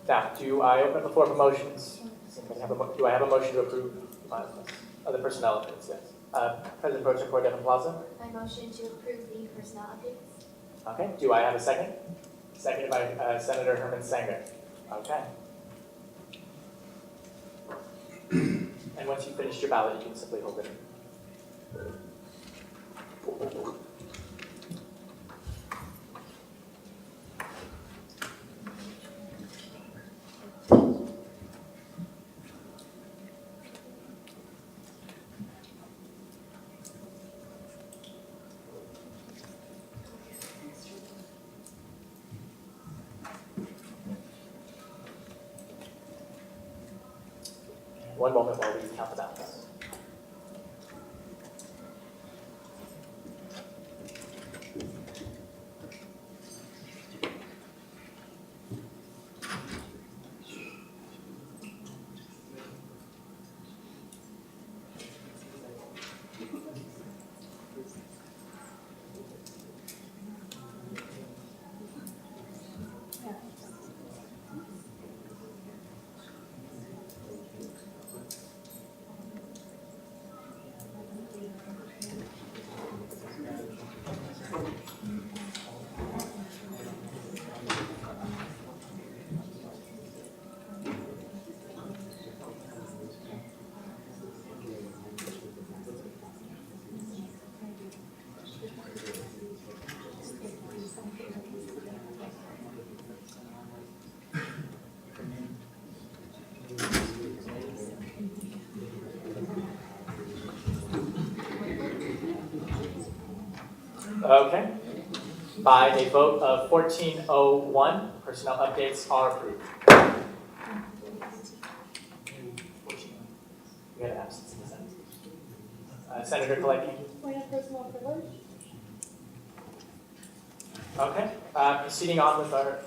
Now, do I open up the floor for motions? Do I have a motion to approve the personnel updates? Yes. President Pro Tempore Devin Plaza. I motion to approve the personnel updates. Okay. Do I have a second? Seconded by Senator Herman Sanger. Okay. And once you've finished your ballot, you can simply hold it. One moment while we count the ballots. Okay. By a vote of 1401, personnel updates are approved. We had an absence in the Senate. Senator Kalecki. Point of personal privilege. Okay. Proceeding on with our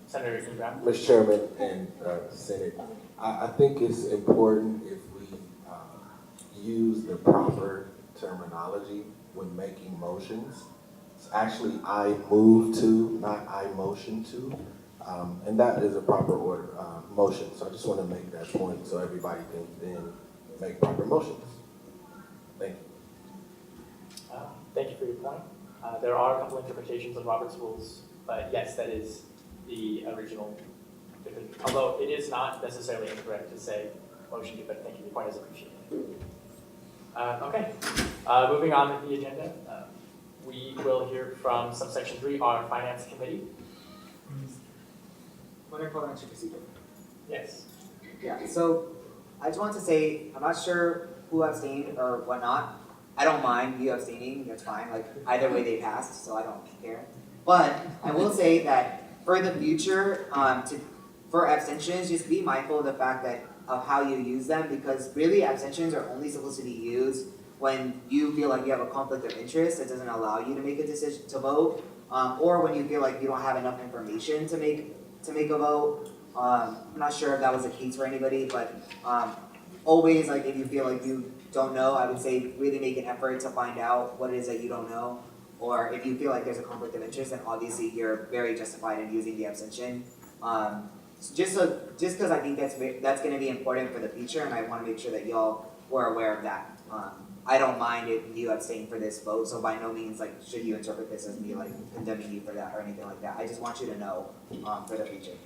Senator Ingram. Mr. Chairman and Senate, I think it's important if we use the proper terminology when making motions. It's actually I move to, not I motion to, and that is a proper order motion. So I just want to make that point so everybody can then make proper motions. Thank you. Thank you for your point. There are a couple interpretations of Robert's rules, but yes, that is the original. Although it is not necessarily incorrect to say motion to, but thank you. The point is appreciated. Okay. Moving on with the agenda, we will hear from subsection 3, our Finance Committee. Yes. Yeah, so I just want to say, I'm not sure who abstained or whatnot. I don't mind you abstaining, that's fine. Like, either way they passed, so I don't care. But I will say that for the future, for abstentions, just be mindful of the fact that of how you use them, because really abstentions are only supposed to be used when you feel like you have a conflict of interest that doesn't allow you to make a decision to vote, or when you feel like you don't have enough information to make a vote. I'm not sure if that was the case for anybody, but always, like, if you feel like you don't know, I would say really make an effort to find out what it is that you don't know. Or if you feel like there's a conflict of interest, then obviously you're very justified in using the abstention. Just because I think that's going to be important for the future, and I want to make sure that y'all were aware of that. I don't mind if you abstain for this vote, so by no means like should you interpret this as me like condemning you for that or anything like that. I just want you to know for the future.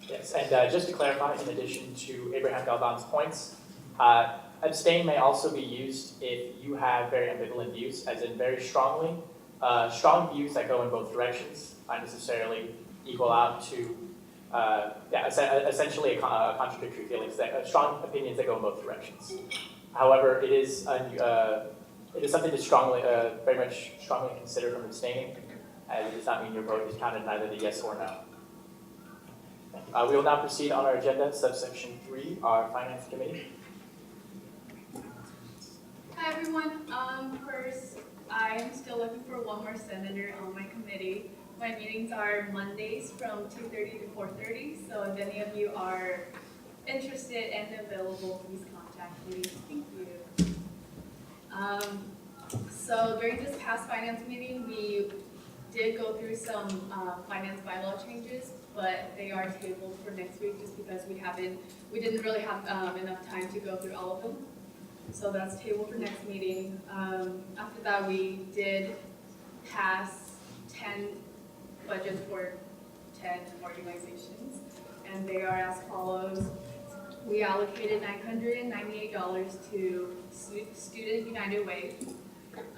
Yes, and just to clarify, in addition to Abraham Galvan's points, abstain may also be used if you have very ambivalent views, as in very strong views that go in both directions, not necessarily equal out to, essentially contradictory feelings, strong opinions that go in both directions. However, it is something to very much strongly consider from abstaining, as it does not mean your vote is counted neither the yes or no. We will now proceed on our agenda, subsection 3, our Finance Committee. Hi everyone. First, I am still looking for one more senator on my committee. My meetings are Mondays from 2:30 to 4:30, so if any of you are interested and available, please contact me. Thank you. So during this past finance meeting, we did go through some finance bylaw changes, but they are tabled for next week just because we didn't really have enough time to go through all of them. So that's tabled for next meeting. After that, we did pass 10 budgets for 10 organizations, and they are as follows. We allocated $998 to Student United Way,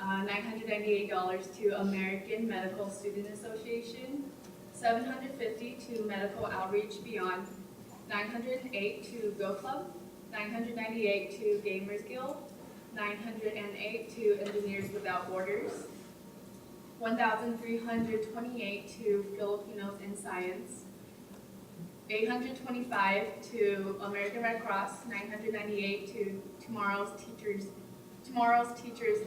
$998 to American Medical Student Association, $750 to Medical Outreach Beyond, $908 to Go Club, $998 to Gamers Guild, $908 to Engineers Without Borders, $1,328 to Filipinos in Science, $825 to American Red Cross, $998 to Tomorrow's Teachers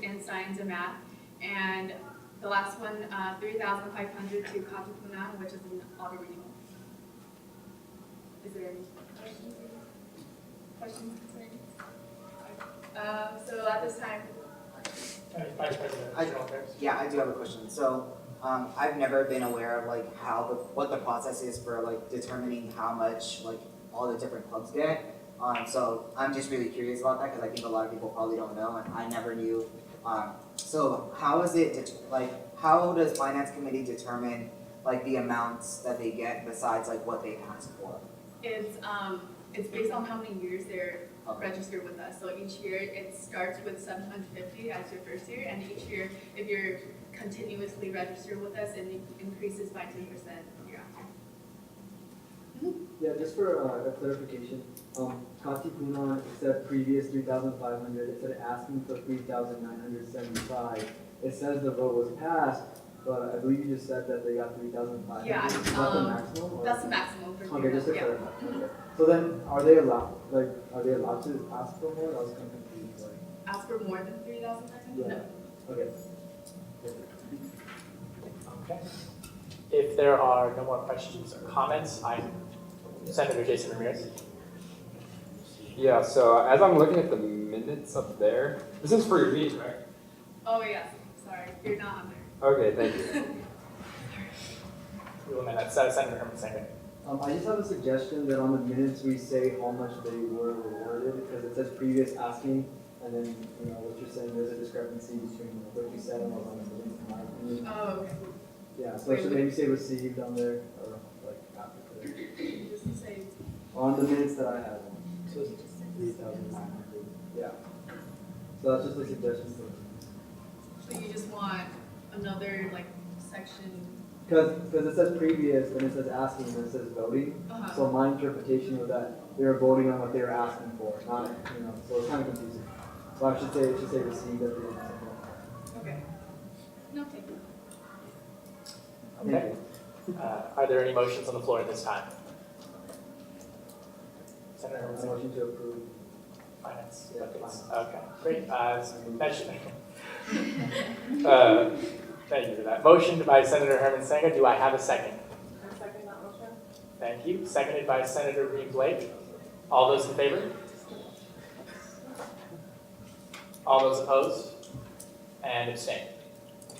in Science and Math, and the last one, $3,500 to Katapunan, which is an auto renewal. Is there any questions? Questions, concerns? So at this time, Vice President, External Affairs. Yeah, I do have a question. So, I've never been aware of like what the process is for like determining how much like all the different clubs get. So I'm just really curious about that because I think a lot of people probably don't know and I never knew. So how is it how does Finance Committee determine like the amounts that they get besides like what they ask for? it's based on how many years they're registered with us. So each year it starts with $750 as your first year, and each year if you're continuously registered with us, it increases by 10% year after. Yeah, just for a clarification, Katipunan said previous 3,500. It said asking for 3,975. It says the vote was passed, but I believe you just said that they got 3,500. Yeah, Is that the maximum? Or? That's the maximum for Okay, just to yeah. clarify. Okay. So then, are they allowed to ask for more? I was kind of confused. Like, Ask for more than 3,500? yeah. No. Okay. Okay. If there are no more questions or comments, I'm Senator Jason Ramirez. Yeah, so as I'm looking at the minutes up there, this is for your meeting, right? Oh yes, sorry, you're not on there. Okay, thank you. That's Senator Herman Sanger. I just have a suggestion that on the minutes we say how much they were rewarded, because it says previous asking, and then, you know, what you're saying, there's a discrepancy between what you said and what's on the minutes, in my opinion. Oh, okay. Yeah, so I should maybe say received on there, or like after today. Just say, On the minutes that I have. So it's just 3,900. Yeah. So that's just a suggestion for me. so you just want another like section? Because it says previous, then it says asking, then it says voting. Uh-huh. So my interpretation was that they were voting on what they were asking for, not, you know, so it's kind of confusing. So I should say, it should say received at the end. Okay. No, thank you. Okay. Are there any motions on the floor at this time? Senator Herman Sanger. Motion to approve. Finance. Yeah, Buckets. Okay, great. Thank you for that. Motion by Senator Herman Sanger. Do I have a second? I second that motion. Thank you. Seconded by Senator Reed Blake. All those in favor? All those opposed? And abstain.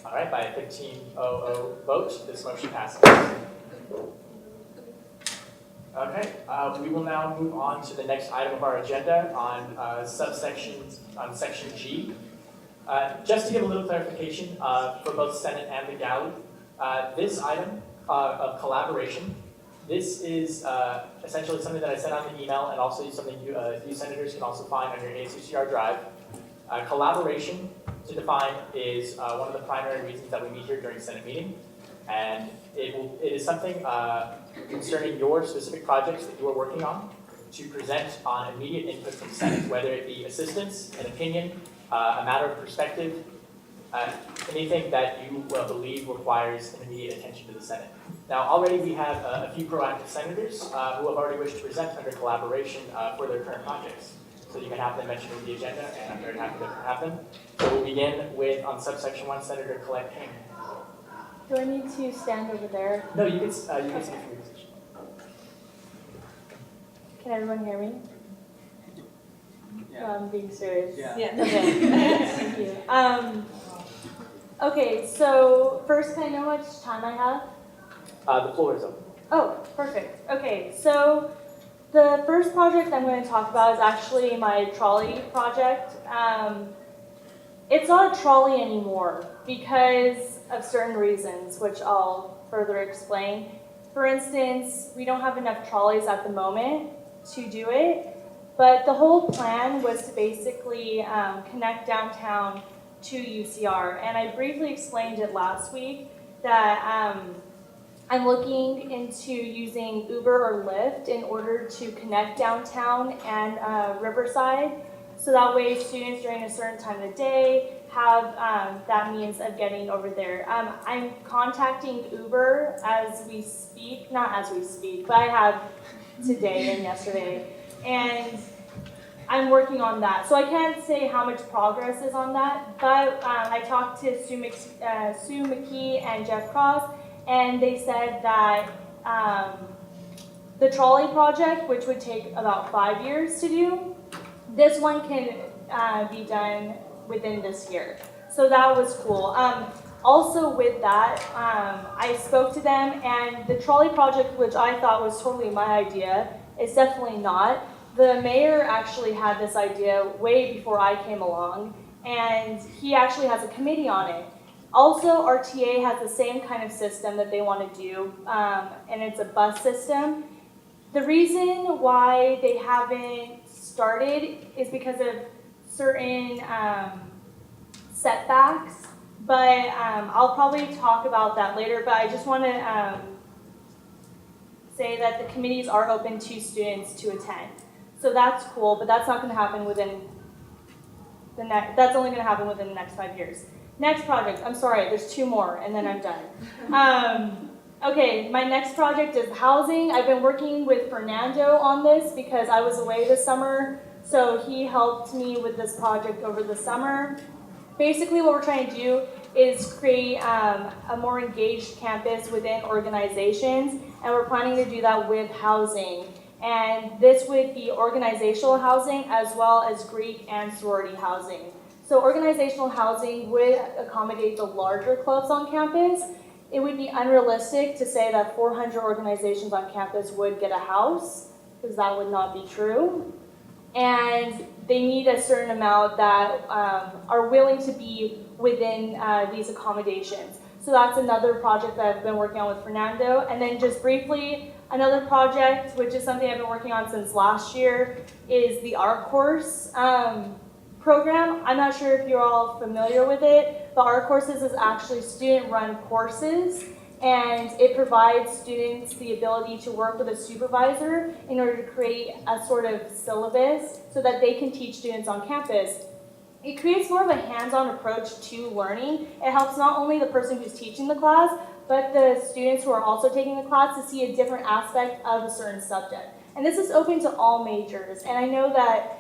All right, by a 15-0 vote, this motion passes. Okay, we will now move on to the next item of our agenda on section G. Just to give a little clarification for both Senate and the Galley, this item of collaboration, this is essentially something that I sent on the email and also something you senators can also find on your ASUCR drive. Collaboration, to define, is one of the primary reasons that we meet here during Senate meeting, and it is something concerning your specific projects that you are working on to present on immediate input from Senate, whether it be assistance, an opinion, a matter of perspective, anything that you believe requires an immediate attention to the Senate. Now, already we have a few proactive senators who have already wished to present under collaboration for their current projects. So you can have them mentioned in the agenda, and I'm very happy to have them. So we'll begin with, on subsection 1, Senator Colette King. Do I need to stand over there? No, you can speak from your position. Can everyone hear me? Yeah. No, I'm being serious. Yeah. Okay. Thank you. Okay, so first, can I know how much time I have? The floor is open. Oh, perfect. Okay, so the first project I'm going to talk about is actually my trolley project. It's not a trolley anymore because of certain reasons, which I'll further explain. For instance, we don't have enough trolleys at the moment to do it, but the whole plan was to basically connect downtown to UCR. And I briefly explained it last week that I'm looking into using Uber or Lyft in order to connect downtown and Riverside. So that way students during a certain time of the day have that means of getting over there. I'm contacting Uber as we speak, not as we speak, but I have today and yesterday, and I'm working on that. So I can't say how much progress is on that, but I talked to Sue McKee and Jeff Cross, and they said that the trolley project, which would take about 5 years to do, this one can be done within this year. So that was cool. Also with that, I spoke to them, and the trolley project, which I thought was totally my idea, is definitely not. The mayor actually had this idea way before I came along, and he actually has a committee on it. Also, RTA has the same kind of system that they want to do, and it's a bus system. The reason why they haven't started is because of certain setbacks, but I'll probably talk about that later, but I just want to say that the committees are open to students to attend. So that's cool, but that's not going to happen within that's only going to happen within the next 5 years. Next project, I'm sorry, there's 2 more and then I'm done. Okay, my next project is housing. I've been working with Fernando on this because I was away this summer, so he helped me with this project over the summer. Basically what we're trying to do is create a more engaged campus within organizations, and we're planning to do that with housing. And this would be organizational housing as well as Greek and sorority housing. So organizational housing would accommodate the larger clubs on campus. It would be unrealistic to say that 400 organizations on campus would get a house, because that would not be true. And they need a certain amount that are willing to be within these accommodations. So that's another project that I've been working on with Fernando. And then just briefly, another project, which is something I've been working on since last year, is the ARC course program. I'm not sure if you're all familiar with it, but ARC courses is actually student-run courses, and it provides students the ability to work with a supervisor in order to create a sort of syllabus so that they can teach students on campus. It creates more of a hands-on approach to learning. It helps not only the person who's teaching the class, but the students who are also taking the class to see a different aspect of a certain subject. And this is open to all majors. And I know that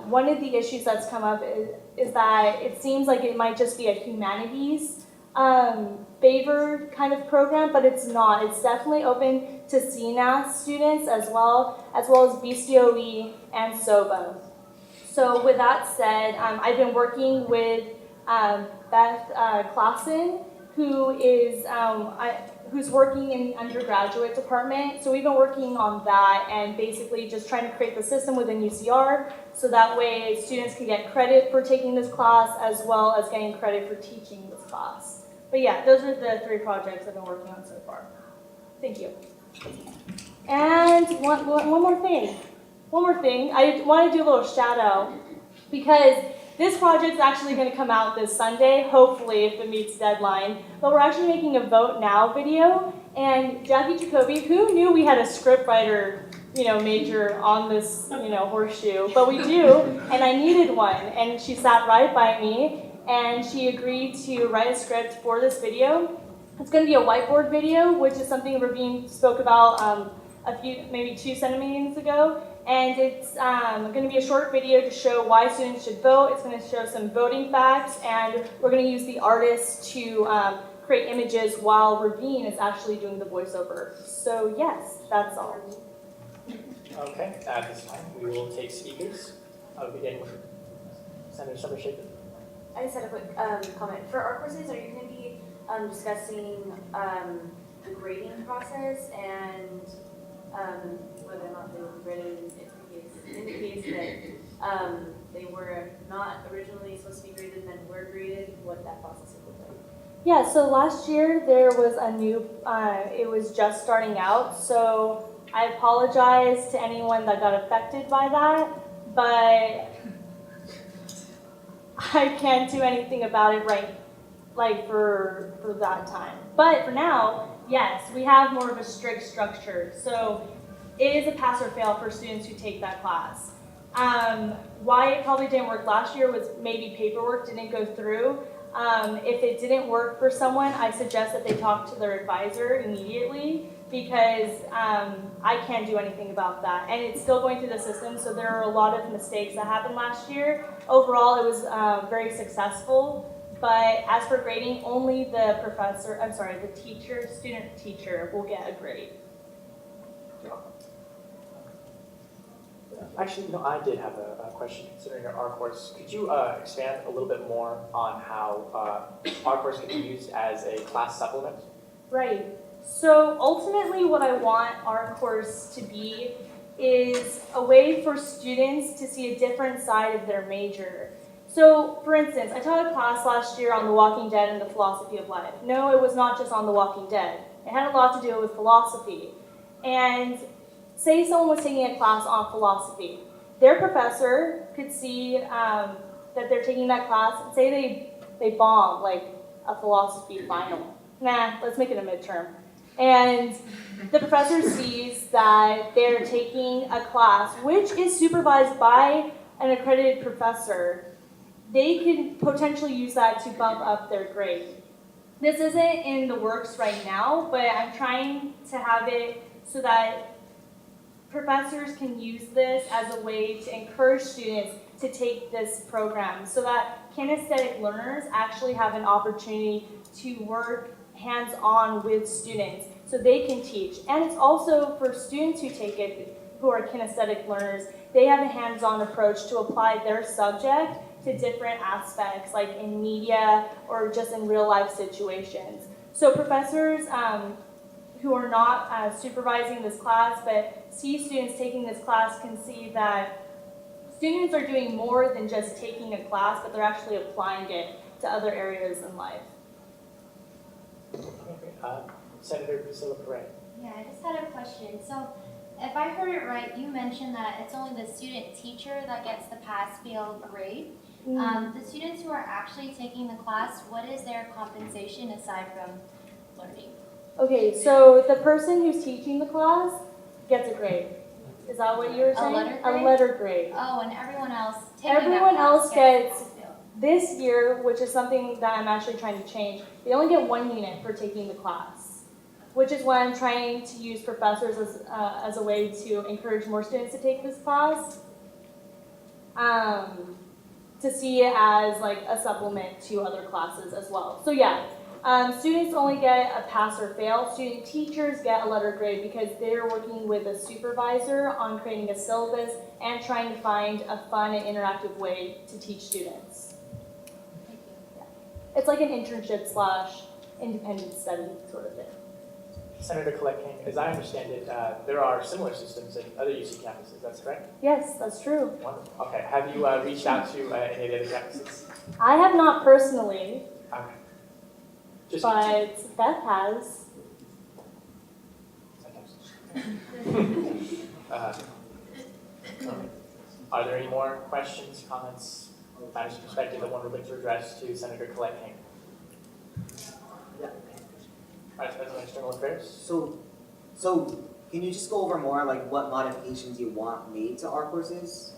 one of the issues that's come up is that it seems like it might just be a humanities favored kind of program, but it's not. It's definitely open to CNAS students as well as BCOE and SOBA. So with that said, I've been working with Beth Klassen, who's working in the undergraduate department. So we've been working on that and basically just trying to create the system within UCR so that way students can get credit for taking this class as well as getting credit for teaching this class. But yeah, those are the 3 projects I've been working on so far. Thank you. And one more thing. I want to do a little shout out because this project is actually going to come out this Sunday, hopefully if it meets deadline. But we're actually making a Vote Now video. And Jackie Jacoby, who knew we had a scriptwriter, major on this, horseshoe? But we do, and I needed one. And she sat right by me, and she agreed to write a script for this video. It's going to be a whiteboard video, which is something Ravine spoke about maybe 2 Senate meetings ago. And it's going to be a short video to show why students should vote. It's going to show some voting facts, and we're going to use the artist to create images while Ravine is actually doing the voiceover. So yes, that's all. Okay, at this time, we will take speakers. I'll begin with Senator Summer-Shaker. I just had a quick comment. For our courses, are you going to be discussing the grading process and whether or not they were graded in the case that they were not originally supposed to be graded and then were graded, what that process would look like? Yeah, so last year there was a new, it was just starting out, so I apologize to anyone that got affected by that, but I can't do anything about it for that time. But for now, yes, we have more of a strict structure. So it is a pass or fail for students who take that class. Why it probably didn't work last year was maybe paperwork didn't go through. If it didn't work for someone, I suggest that they talk to their advisor immediately because I can't do anything about that. And it's still going through the system, so there are a lot of mistakes that happened last year. Overall, it was very successful. But as for grading, only the student teacher will get a grade. Actually, no, I did have a question considering our course. Could you expand a little bit more on how our course can be used as a class supplement? Right. So ultimately what I want our course to be is a way for students to see a different side of their major. So for instance, I taught a class last year on The Walking Dead and the philosophy of life. No, it was not just on The Walking Dead. It had a lot to do with philosophy. And say someone was taking a class on philosophy. Their professor could see that they're taking that class and say they bomb like a philosophy final. Nah, let's make it a midterm. And the professor sees that they're taking a class which is supervised by an accredited professor. They can potentially use that to bump up their grade. This isn't in the works right now, but I'm trying to have it so that professors can use this as a way to encourage students to take this program so that kinesthetic learners actually have an opportunity to work hands-on with students so they can teach. And it's also for students who take it, who are kinesthetic learners, they have a hands-on approach to apply their subject to different aspects, like in media or just in real-life situations. So professors who are not supervising this class but see students taking this class can see that students are doing more than just taking a class, but they're actually applying it to other areas in life. Senator Priscilla Perret. Yeah, I just had a question. So if I heard it right, you mentioned that it's only the student teacher that gets the pass-fail grade. The students who are actually taking the class, what is their compensation aside from learning? Okay, so the person who's teaching the class gets a grade. Is that what you were saying? A letter grade? A letter grade. Oh, and everyone else taking Everyone that else class gets, pass-fail. this year, which is something that I'm actually trying to change, they only get 1 unit for taking the class, which is why I'm trying to use professors as a way to encourage more students to take this class, to see it as like a supplement to other classes as well. So yeah, students only get a pass or fail. Student teachers get a letter grade because they're working with a supervisor on creating a syllabus and trying to find a fun and interactive way to teach students. Yeah. It's like an internship / independent study sort of thing. Senator Colette King, as I understand it, there are similar systems in other UC campuses, that's correct? Yes, that's true. Wonderful. Okay, have you reached out to any of the other campuses? I have not personally, Okay. Just but Beth has. Are there any more questions, comments, from matters of perspective that one would like to address to Senator Colette King? Vice President of External Affairs? So can you just go over more like what modifications you want made to our courses?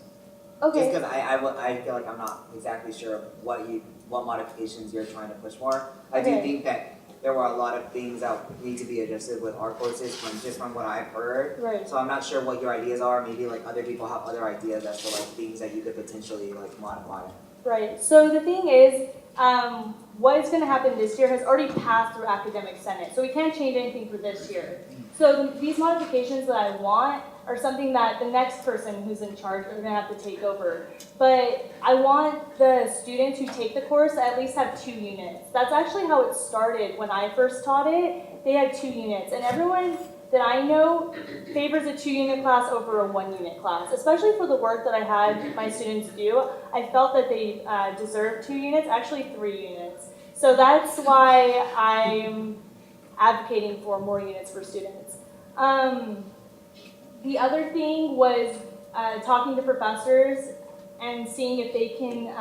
Okay. Just because I feel like I'm not exactly sure of what modifications you're trying to push more. I do think that there were a lot of things that need to be adjusted with our courses from what I've heard. Right. So I'm not sure what your ideas are. Maybe like other people have other ideas as to like things that you could potentially like modify. Right. So the thing is, what is going to happen this year has already passed through Academic Senate, so we can't change anything for this year. So these modifications that I want are something that the next person who's in charge are going to have to take over. But I want the students who take the course to at least have 2 units. That's actually how it started when I first taught it. They had 2 units, and everyone that I know favors a 2-unit class over a 1-unit class, especially for the work that I had my students do. I felt that they deserved 2 units, actually 3 units. So that's why I'm advocating for more units for students. The other thing was talking to professors and seeing if they can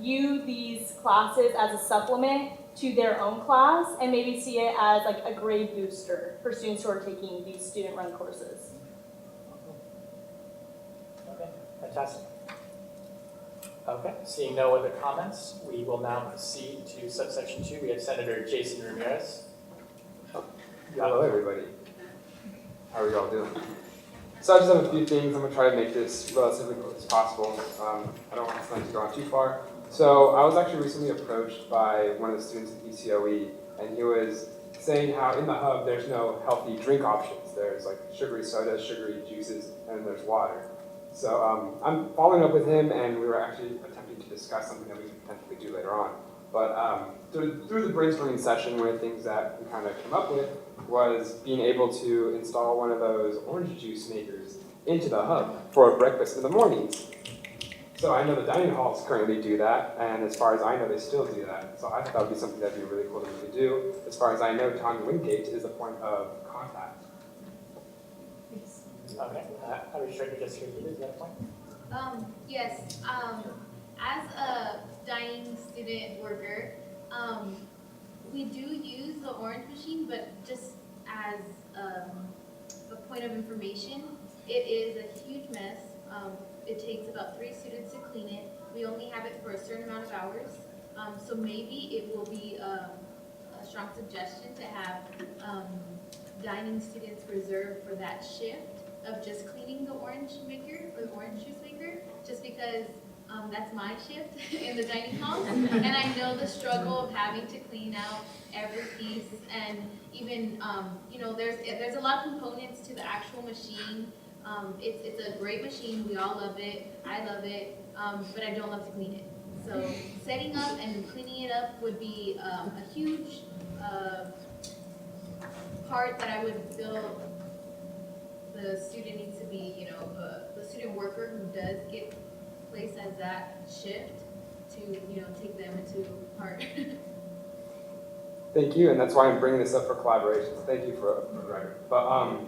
view these classes as a supplement to their own class and maybe see it as like a grade booster for students who are taking these student-run courses. Okay, fantastic. Fantastic. Okay, seeing no other comments, we will now proceed to subsection 2. We have Senator Jason Ramirez. Hello, everybody. How are you all doing? So I just have a few things. I'm going to try to make this relatively quick as possible. I don't want this night to go on too far. So I was actually recently approached by one of the students at ECOE, and he was saying how in the hub there's no healthy drink options. There's like sugary sodas, sugary juices, and there's water. So I'm following up with him, and we were actually attempting to discuss something that we could potentially do later on. But through the brainstorming session, one of the things that we kind of came up with was being able to install one of those orange juice makers into the hub for breakfast in the mornings. So I know the dining halls currently do that, and as far as I know, they still do that. So I thought that would be something that would be really cool that we could do. As far as I know, Tanya Wingate is the point of contact. Okay, I was trying to just hear you. Is that a point? Yes, as a dining student worker, we do use the orange machine, but just as a point of information, it is a huge mess. It takes about 3 students to clean it. We only have it for a certain amount of hours. So maybe it will be a strong suggestion to have dining students reserved for that shift of just cleaning the orange maker or the orange juice maker, just because that's my shift in the dining hall, and I know the struggle of having to clean out every piece, and even you know, there's a lot of components to the actual machine. It's a great machine. We all love it. I love it, but I don't love to clean it. So setting up and cleaning it up would be a huge part that I would feel the student needs to be, you know, the student worker who does get placed as that shift to, you know, take them into part. Thank you, and that's why I'm bringing this up for collaboration. So thank you for the record. But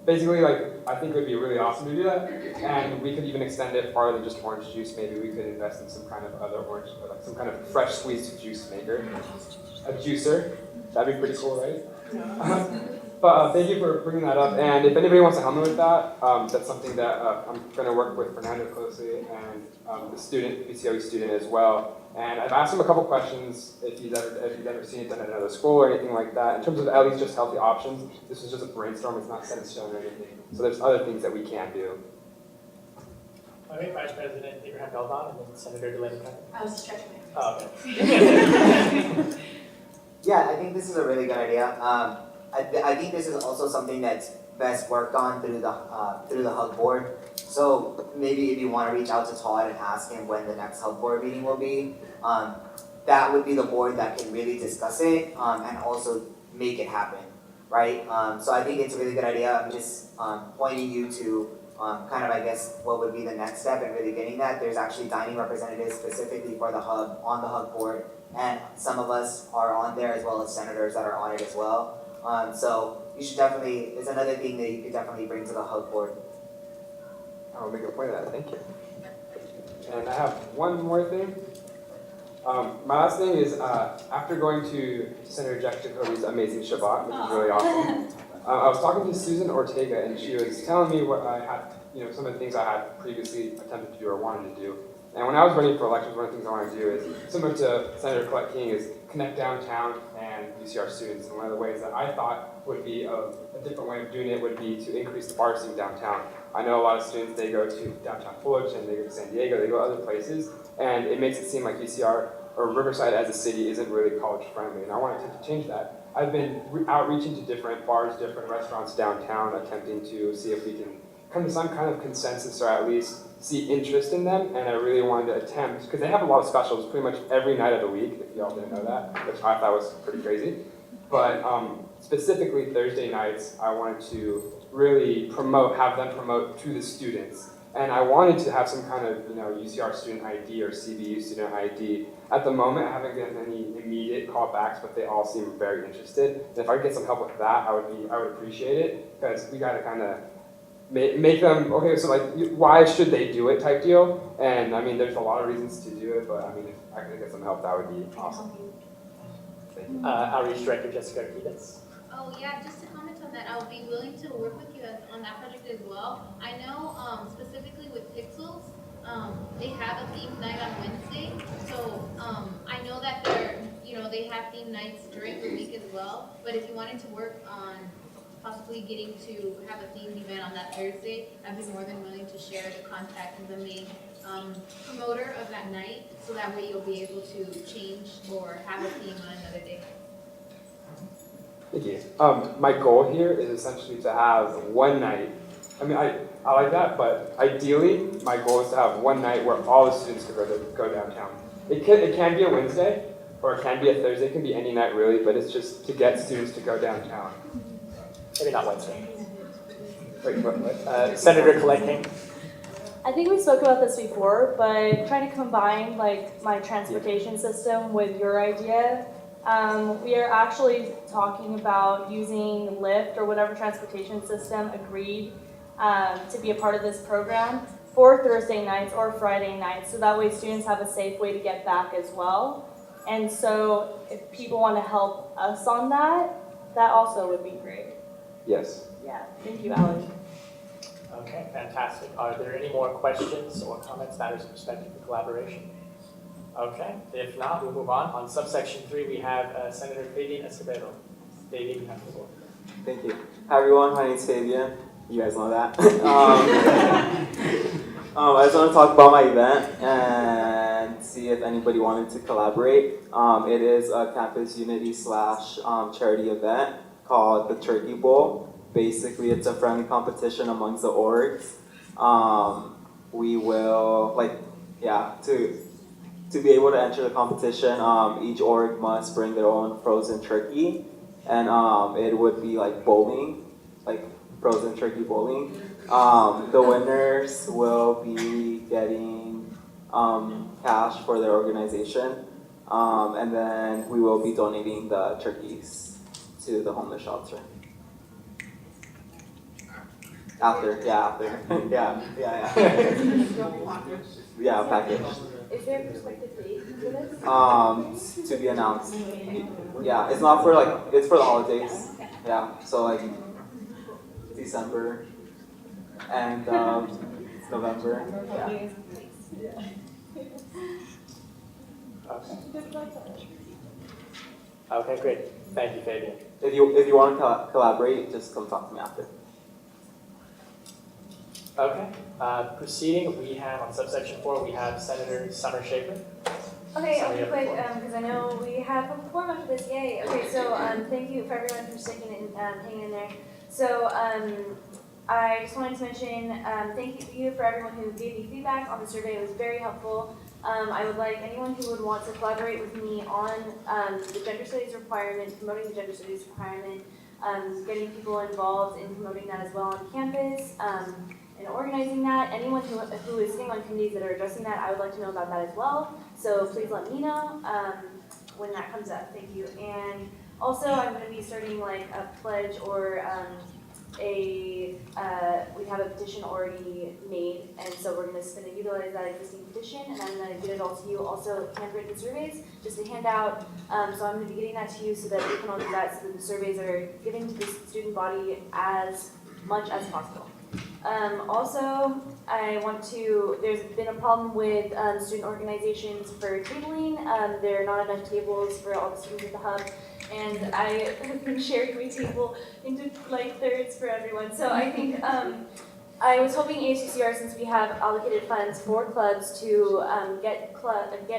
basically, like, I think it would be really awesome to do that, and we could even extend it farther than just orange juice. Maybe we could invest in some kind of other orange, or like some kind of fresh squeezed juice maker, a juicer. That'd be pretty cool, right? But thank you for bringing that up. And if anybody wants to help me with that, that's something that I'm going to work with Fernando closely and the student, PCOE student as well. And I've asked him a couple questions if he's ever seen it done at another school or anything like that. In terms of at least just healthy options, this was just a brainstorm. It's not set in stone or anything. So there's other things that we can do. Okay, Vice President Abraham Galvan and then Senator Delaney. I was stretching my Oh, okay. Yeah, I think this is a really good idea. I think this is also something that's best worked on through the hub board. So maybe if you want to reach out to Todd and ask him when the next hub board meeting will be, that would be the board that can really discuss it and also make it happen, right? So I think it's a really good idea. I'm just pointing you to kind of, I guess, what would be the next step in really getting that. There's actually dining representatives specifically for the hub on the hub board, and some of us are on there as well as senators that are on it as well. So you should definitely, it's another thing that you could definitely bring to the hub board. I'll make a point of that, thank you. And I have one more thing. My last thing is, after going to Senator Jack Jacoby's amazing Shabbat, which is really awesome, I was talking to Susan Ortega, and she was telling me what I had, you know, some of the things I had previously attempted to do or wanted to do. And when I was running for elections, one of the things I wanted to do is, similar to Senator Colette King, is connect downtown and UCR students. And one of the ways that I thought would be a different way of doing it would be to increase the bar scene downtown. I know a lot of students, they go to downtown Fullerton, they go to San Diego, they go other places, and it makes it seem like UCR or Riverside as a city isn't really college friendly. And I wanted to change that. I've been outreaching to different bars, different restaurants downtown, attempting to see if we can come to some kind of consensus or at least see interest in them, and I really wanted to attempt, because they have a lot of specials pretty much every night of the week, if y'all didn't know that, which I thought was pretty crazy. But specifically Thursday nights, I wanted to really have them promote to the students. And I wanted to have some kind of, you know, UCR student ID or CBU student ID. At the moment, I haven't gotten any immediate callbacks, but they all seem very interested. And if I could get some help with that, I would appreciate it, because we got to kind of make them, okay, so like, why should they do it type deal? And I mean, there's a lot of reasons to do it, but I mean, if I could get some help, that would be awesome. Thank you. Outreach Director Jessica Arquidez. Oh yeah, just to comment on that, I'll be willing to work with you on that project as well. I know specifically with Pixels, they have a theme night on Wednesday. So, I know that they have theme nights during the week as well. But if you wanted to work on possibly getting to have a themed event on that Thursday, I'd be more than willing to share the contact of the main promoter of that night, so that way you'll be able to change or have a theme on another day. Thank you. My goal here is essentially to have one night. I mean, I like that, but ideally, my goal is to have one night where all the students could go downtown. It can be a Wednesday, or it can be a Thursday. It can be any night really, but it's just to get students to go downtown. Maybe not Wednesday. Wait, what? Senator Collecting. I think we spoke about this before, but trying to combine like my transportation system with your idea. We are actually talking about using Lyft or whatever transportation system agreed to be a part of this program for Thursday nights or Friday nights, so that way students have a safe way to get back as well. And so if people want to help us on that, that also would be great. Yes. Yeah, thank you, Alex. Okay, fantastic. Are there any more questions or comments, matters of perspective for collaboration? Okay, if not, we'll move on. On subsection 3, we have Senator Fabian Escobedo. Fabian, you have the floor. Thank you. Hi everyone, my name is Fabian. You guys know that. I just want to talk about my event and see if anybody wanted to collaborate. It is a campus unity / charity event called the Turkey Bowl. Basically, it's a friendly competition amongst the orgs. We will, to be able to enter the competition, each org must bring their own frozen turkey, and it would be like bowling, like frozen turkey bowling. The winners will be getting cash for their organization, and then we will be donating the turkeys to the homeless shelter. After. Yeah, package. Is there a prospective date for this? To be announced. Yeah, it's not for it's for the holidays. Yeah, so December and November. Yeah. Okay, great. Thank you, Fabian. If you want to collaborate, just come talk to me after. Okay, proceeding, we have on subsection 4, we have Senator Summer Schaefer. Okay, I'll be quick because I know we have a format for this. Yay! Okay, so thank you for everyone for sticking and hanging in there. So I just wanted to mention thank you for everyone who gave me feedback on the survey. It was very helpful. I would like anyone who would want to collaborate with me on the gender studies requirement, promoting the gender studies requirement, getting people involved in promoting that as well on campus. And organizing that. Anyone who is sitting on committees that are addressing that, I would like to know about that as well. So please let me know when that comes up. Thank you. And also, I'm going to be starting like a pledge or we have a petition already made, and so we're just going to utilize that existing petition, and I'm going to get it all to you. Also, handwritten surveys just to hand out. So I'm going to be getting that to you so that you can all do that, so that the surveys are given to the student body as much as possible. Also, there's been a problem with student organizations for tabling. There are not enough tables for all the students at the hub, and I have been sharing my table into like thirds for everyone. So I think I was hoping ASUCR, since we have allocated funds for clubs, to get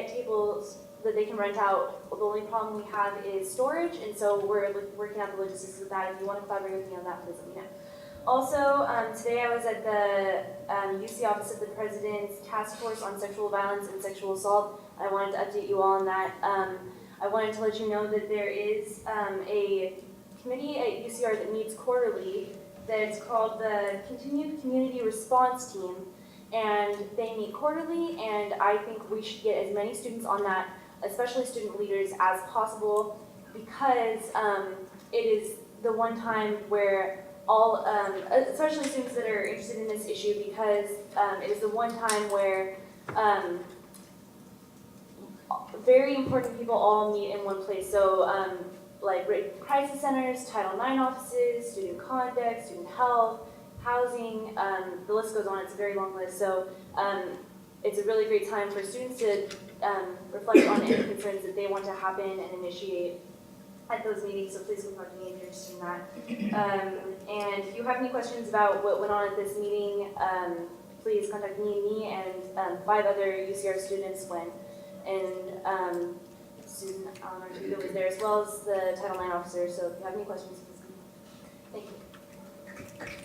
tables that they can rent out. The only problem we have is storage, and so we're working out the logistics of that. If you want to collaborate with me on that, please let me know. Also, today I was at the UC Office of the President's Task Force on Sexual Violence and Sexual Assault. I wanted to update you all on that. I wanted to let you know that there is a committee at UCR that meets quarterly that's called the Continued Community Response Team, and they meet quarterly, and I think we should get as many students on that, especially student leaders, as possible, because it is the one time where all, especially students that are interested in this issue, because it is the one time where very important people all meet in one place. So like crisis centers, Title IX offices, student conduct, student health, housing, the list goes on, it's a very long list. So it's a really great time for students to reflect on any concerns that they want to happen and initiate at those meetings, so please contact me if you're interested in that. And if you have any questions about what went on at this meeting, please contact me and 5 other UCR students went. And student Eleanor Tudor was there, as well as the Title IX officer, so if you have any questions, please come.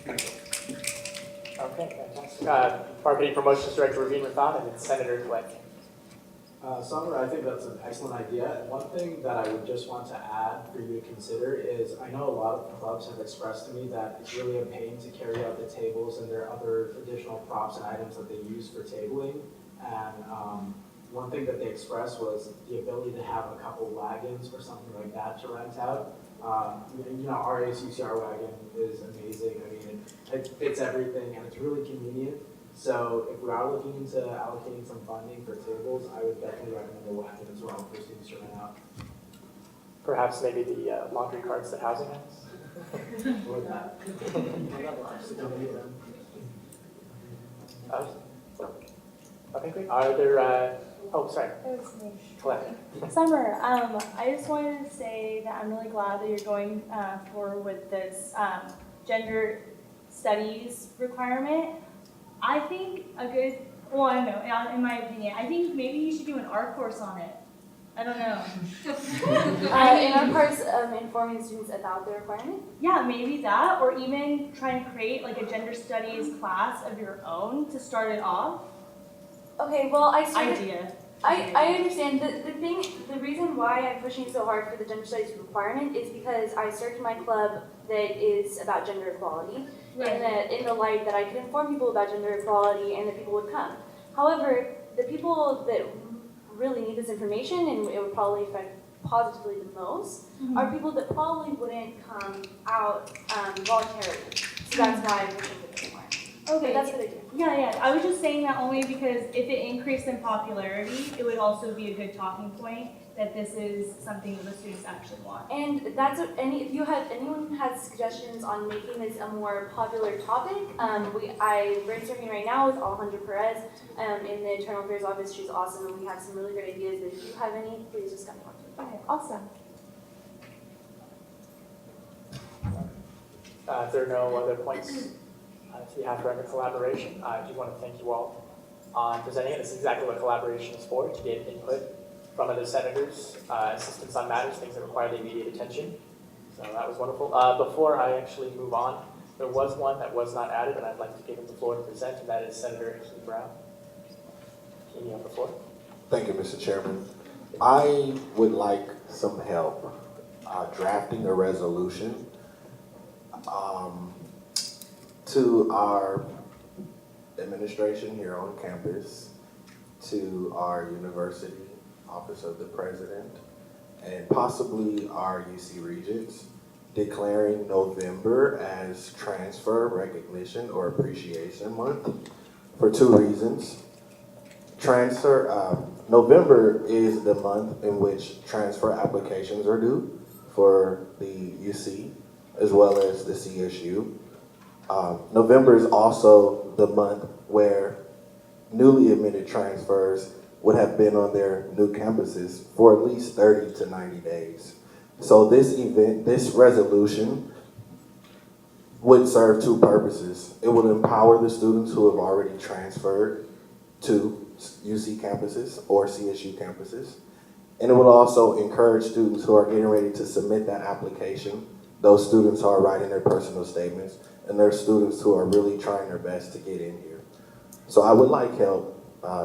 Thank you. Okay, fantastic. Marketing Promotions Director Raveen Rathod, and it's Senator Blake. Summer, I think that's an excellent idea. And one thing that I would just want to add for you to consider is I know a lot of clubs have expressed to me that it's really a pain to carry out the tables and there are other additional props and items that they use for tabling. And one thing that they expressed was the ability to have a couple wagons or something like that to rent out. Our ASUCR wagon is amazing. I mean, it fits everything and it's really convenient. So if we are looking into allocating some funding for tables, I would definitely recommend a wagon as well for students to rent out. Perhaps maybe the laundry carts that housing has? Or that. Okay, great. Are there, sorry. It was me. Colette. Summer, I just wanted to say that I'm really glad that you're going forward with this gender studies requirement. I think I don't know, in my opinion, I think maybe you should do an art course on it. I don't know. In our course, informing students about the requirement? Yeah, maybe that, or even try and create like a gender studies class of your own to start it off. Okay, well, I understand. The reason why I'm pushing so hard for the gender studies requirement is because I started my club that is about gender equality, in the light that I could inform people about gender equality and that people would come. However, the people that really need this information and it would probably affect positively the most are people that probably wouldn't come out voluntarily. So that's why I'm pushing for this requirement. Okay, that's what I do. Yeah. I was just saying that only because if it increased in popularity, it would also be a good talking point that this is something that the students actually want. And that's what if anyone has suggestions on making this a more popular topic, I'm brainstorming right now with Alejandra Perez in the Internal Affairs Office. She's awesome, and we have some really great ideas. But if you have any, please just come talk to me. Okay, awesome. If there are no other points to be had for under collaboration, I do want to thank you all on presenting it. This is exactly what collaboration is for, to get input from other senators, assistance on matters, things that require the immediate attention. So that was wonderful. Before I actually move on, there was one that was not added, and I'd like to give him the floor to present, and that is Senator Keith Brown. Can you have the floor? Thank you, Mr. Chairman. I would like some help drafting a resolution to our administration here on campus, to our university Office of the President, and possibly our UC Regents, declaring November as Transfer Recognition or Appreciation Month for 2 reasons. November is the month in which transfer applications are due for the UC as well as the CSU. November is also the month where newly admitted transfers would have been on their new campuses for at least 30 to 90 days. So this resolution would serve 2 purposes. It would empower the students who have already transferred to UC campuses or CSU campuses. And it will also encourage students who are getting ready to submit that application, those students who are writing their personal statements, and their students who are really trying their best to get in here. So I would like help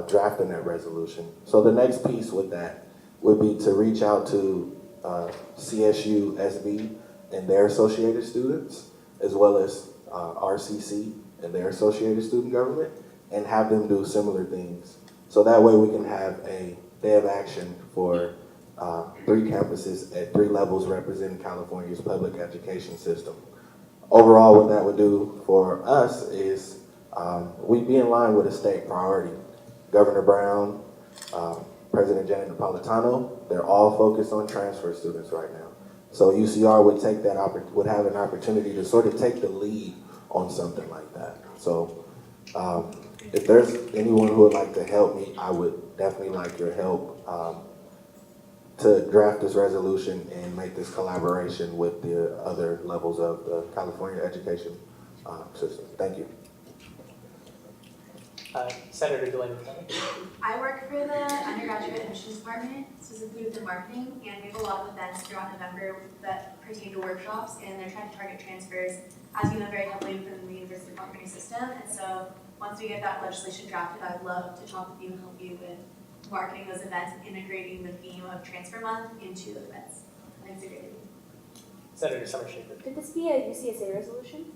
drafting that resolution. So the next piece with that would be to reach out to CSU SB and their associated students, as well as RCC and their associated student government, and have them do similar things. So that way we can have a day of action for 3 campuses at 3 levels representing California's public education system. Overall, what that would do for us is we'd be in line with a state priority. Governor Brown, President Janet Napolitano, they're all focused on transfer students right now. So UCR would take that would have an opportunity to sort of take the lead on something like that. So if there's anyone who would like to help me, I would definitely like your help to draft this resolution and make this collaboration with the other levels of the California education system. Thank you. Senator Delaney. I work for the undergraduate admissions department, specifically within marketing, and we have a lot of events throughout November that pertain to workshops, and they're trying to target transfers, as you know, very heavily within the university partnering system. And so once we get that legislation drafted, I'd love to talk with you and help you with marketing those events and integrating the theme of Transfer Month into the events. I think it's a great idea. Senator Summershaker. Could this be a UCSA resolution?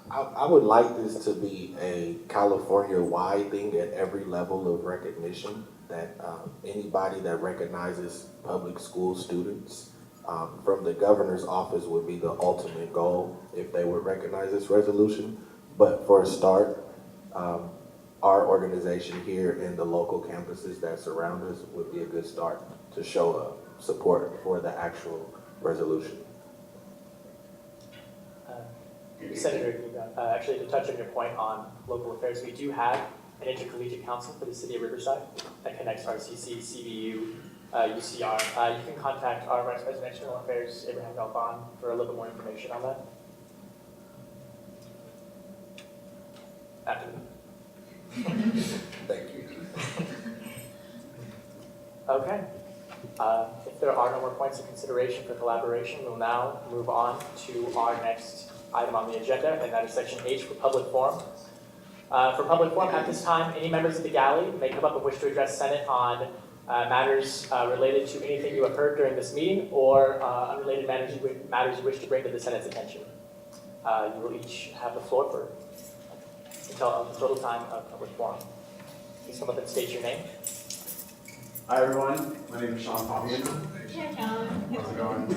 I would like this to be a California-wide thing at every level of recognition, that anybody that recognizes public school students from the governor's office would be the ultimate goal if they would recognize this resolution. But for a start, our organization here and the local campuses that surround us would be a good start to show support for the actual resolution. Senator, actually to touch on your point on local affairs, we do have an intercollegiate council for the city of Riverside that connects RCC, CBU, UCR. You can contact our Vice President of External Affairs, Abraham Galvan, for a little bit more information on that. After me. Thank you. Okay. If there are no more points of consideration for collaboration, we'll now move on to our next item on the agenda, and that is section H for public forum. For public forum, at this time, any members of the galley may come up and wish to address Senate on matters related to anything you have heard during this meeting or unrelated matters you wish to bring to the Senate's attention. You will each have the floor for until the total time of public forum. Please come up and state your name. Hi everyone, my name is Sean Fabian. Hi, Sean. How's it going?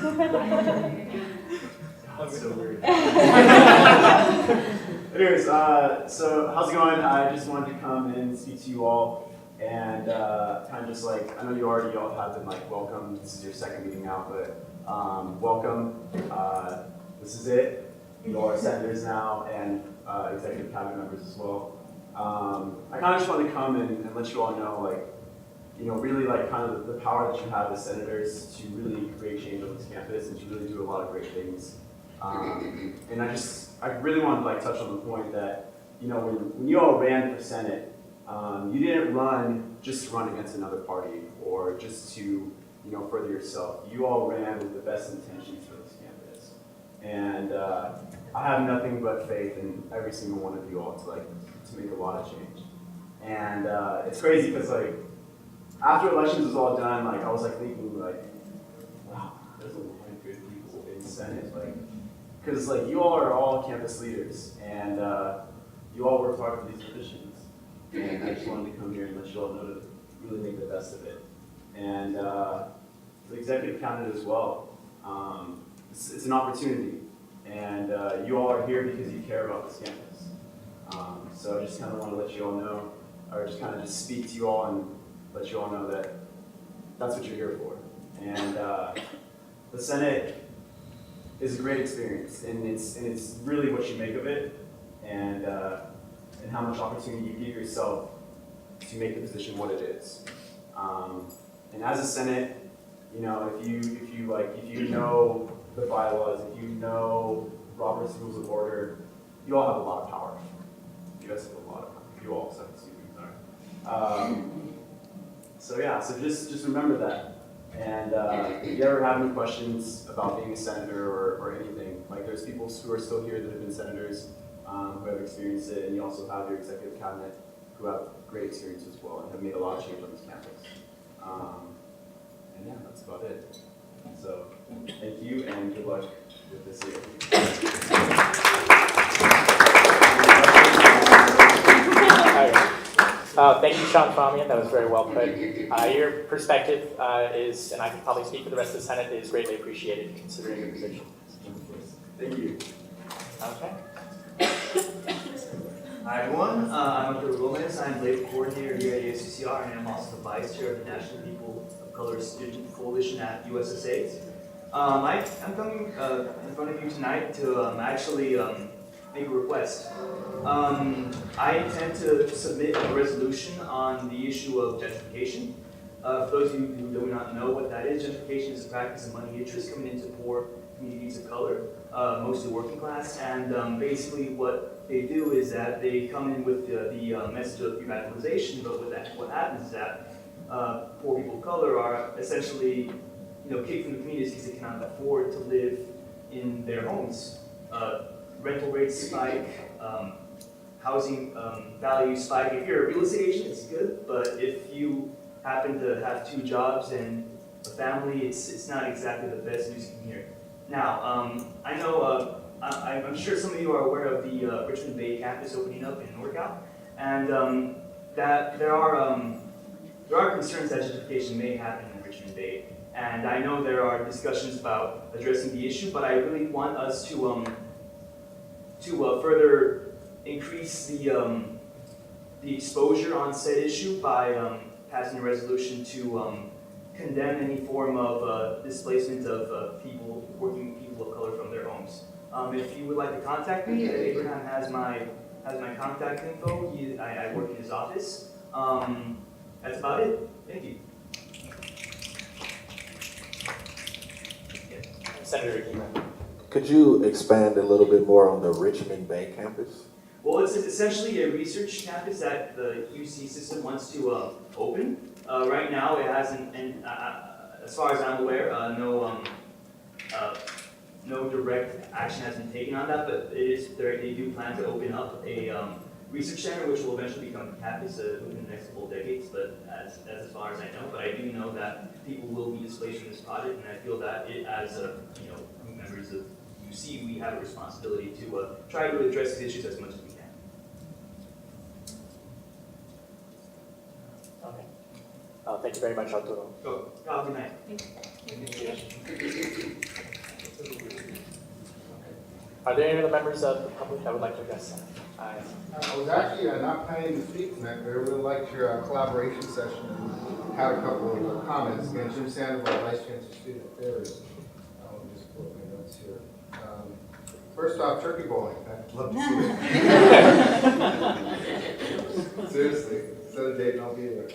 That's so weird. Anyways, so how's it going? I just wanted to come and speak to you all and kind of just like, I know you all have been like welcome. This is your second meeting now, but welcome. This is it. You all are senators now and executive cabinet members as well. I kind of just want to come and let you all know, like, you know, really like kind of the power that you have as senators to really create change on this campus and to really do a lot of great things. And I really wanted to like touch on the point that, you know, when you all ran for Senate, you didn't run just to run against another party or just to, you know, further yourself. You all ran with the best intentions for this campus. And I have nothing but faith in every single one of you all to make a lot of change. And it's crazy because like, after elections was all done, like I was like thinking like, wow, there's a lot of good people in the Senate, like, because like you all are all campus leaders and you all work hard for these positions. And I just wanted to come here and let you all know to really make the best of it. And the executive cabinet as well. It's an opportunity, and you all are here because you care about this campus. So I just kind of want to let you all know, or just kind of just speak to you all and let you all know that that's what you're here for. And the Senate is a great experience, and it's really what you make of it, and how much opportunity you give yourself to make the position what it is. And as a Senate, you know, if you know the bylaws, if you know Robert's Rules of Order, you all have a lot of power. You guys have a lot of power. You all, sorry, excuse me, sorry. So yeah, so just remember that. And if you ever have any questions about being a senator or anything, like there's people who are still here that have been senators who have experienced it, and you also have your executive cabinet who have great experience as well and have made a lot of change on this campus. And yeah, that's about it. So thank you and good luck with this year. Thank you, Sean Famian. That was very well put. Your perspective is, and I can probably speak for the rest of the Senate, is greatly appreciated considering your position. Thank you. Okay. Hi everyone, I'm Arturo Gomez. I'm labor coordinator here at ASUCR, and I'm also the vice chair of the National People of Color Student Coalition at USSA. I'm coming in front of you tonight to actually make a request. I intend to submit a resolution on the issue of gentrification. For those of you who do not know what that is, gentrification is the practice of money interest coming into poor communities of color, mostly working class, and basically what they do is that they come in with the message of revitalization, but what happens is that poor people of color are essentially kicked from the communities because they cannot afford to live in their homes. Rental rates spike, housing values spike. If you're a real estate agent, it's good, but if you happen to have 2 jobs and a family, it's not exactly the best news you can hear. Now, I know, I'm sure some of you are aware of the Richmond Bay campus opening up in NorCal, and that there are concerns that gentrification may happen in Richmond Bay. And I know there are discussions about addressing the issue, but I really want us to further increase the exposure on said issue by passing a resolution to condemn any form of displacement of working people of color from their homes. If you would like to contact me, Abraham has my contact info. I work in his office. That's about it. Thank you. Senator Kima. Could you expand a little bit more on the Richmond Bay campus? Well, it's essentially a research campus that the UC system wants to open. Right now, it hasn't, and as far as I'm aware, no direct action has been taken on that, but they do plan to open up a research center, which will eventually become a campus within the next couple of decades, but as far as I know. But I do know that people will be displaced from this project, and I feel that as members of UC, we have a responsibility to try to address these issues as much as we can. Okay. Thank you very much, Arturo. Have a good night. Are there any other members of the public that would like to address them? I was actually not planning to speak tonight, but I really liked your collaboration session and had a couple of comments. Again, Jim Sandoval, Vice Chancellor Student Affairs. Let me just pull up my notes here. First off, turkey bowling. I'd love to see it. Seriously, set a date and I'll be there.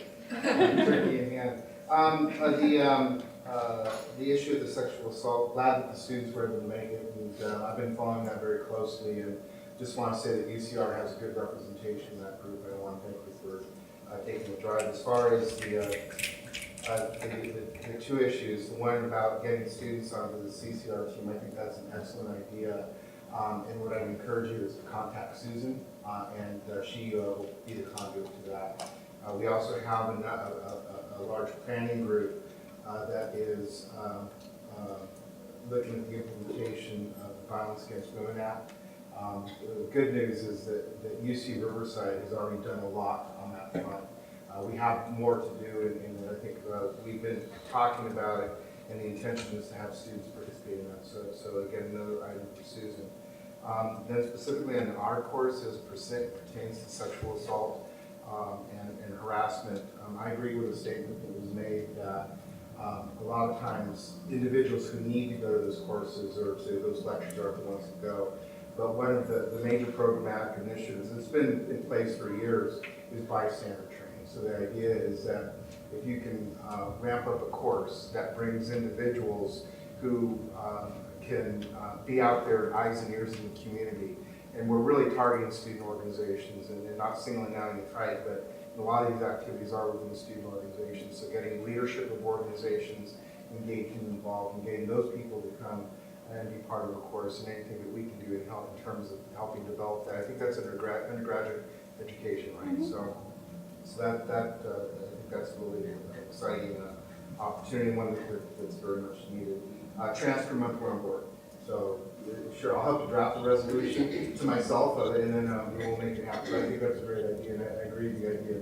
Turkey in hand. The issue of the sexual assault, glad that the students were able to make it, and I've been following that very closely, and just want to say that UCR has a good representation in that group, and I want to thank you for taking the drive. As far as the 2 issues, the one about getting students onto the CCR team, I think that's an excellent idea, and what I would encourage you is to contact Susan, and she will be the conduit to that. We also have a large planning group that is looking at the implementation of the Violence Against Women Act. The good news is that UC Riverside has already done a lot on that front. We have more to do, and I think we've been talking about it, and the intention is to have students participate in that. So again, another item for Susan. Then specifically on our course as pertains to sexual assault and harassment, I agree with the statement that was made that a lot of times individuals who need to go to those courses or to those lectures aren't the ones to go. But one of the major programmatic initiatives that's been in place for years is bystander training. So the idea is that if you can ramp up a course that brings individuals who can be out there, eyes and ears in the community, and we're really targeting student organizations and not singling out any tribe, but a lot of these activities are within the student organizations. So getting leadership of organizations engaged and involved, and getting those people to come and be part of a course, and anything that we can do to help in terms of helping develop that. I think that's undergraduate education, right? Mm-hmm. So that I think that's really an exciting opportunity, one that's very much needed. Transfer month we're on board. So sure, I'll help to draft the resolution to myself, and then we will make it happen. But I think that's a great idea, and I agree with the idea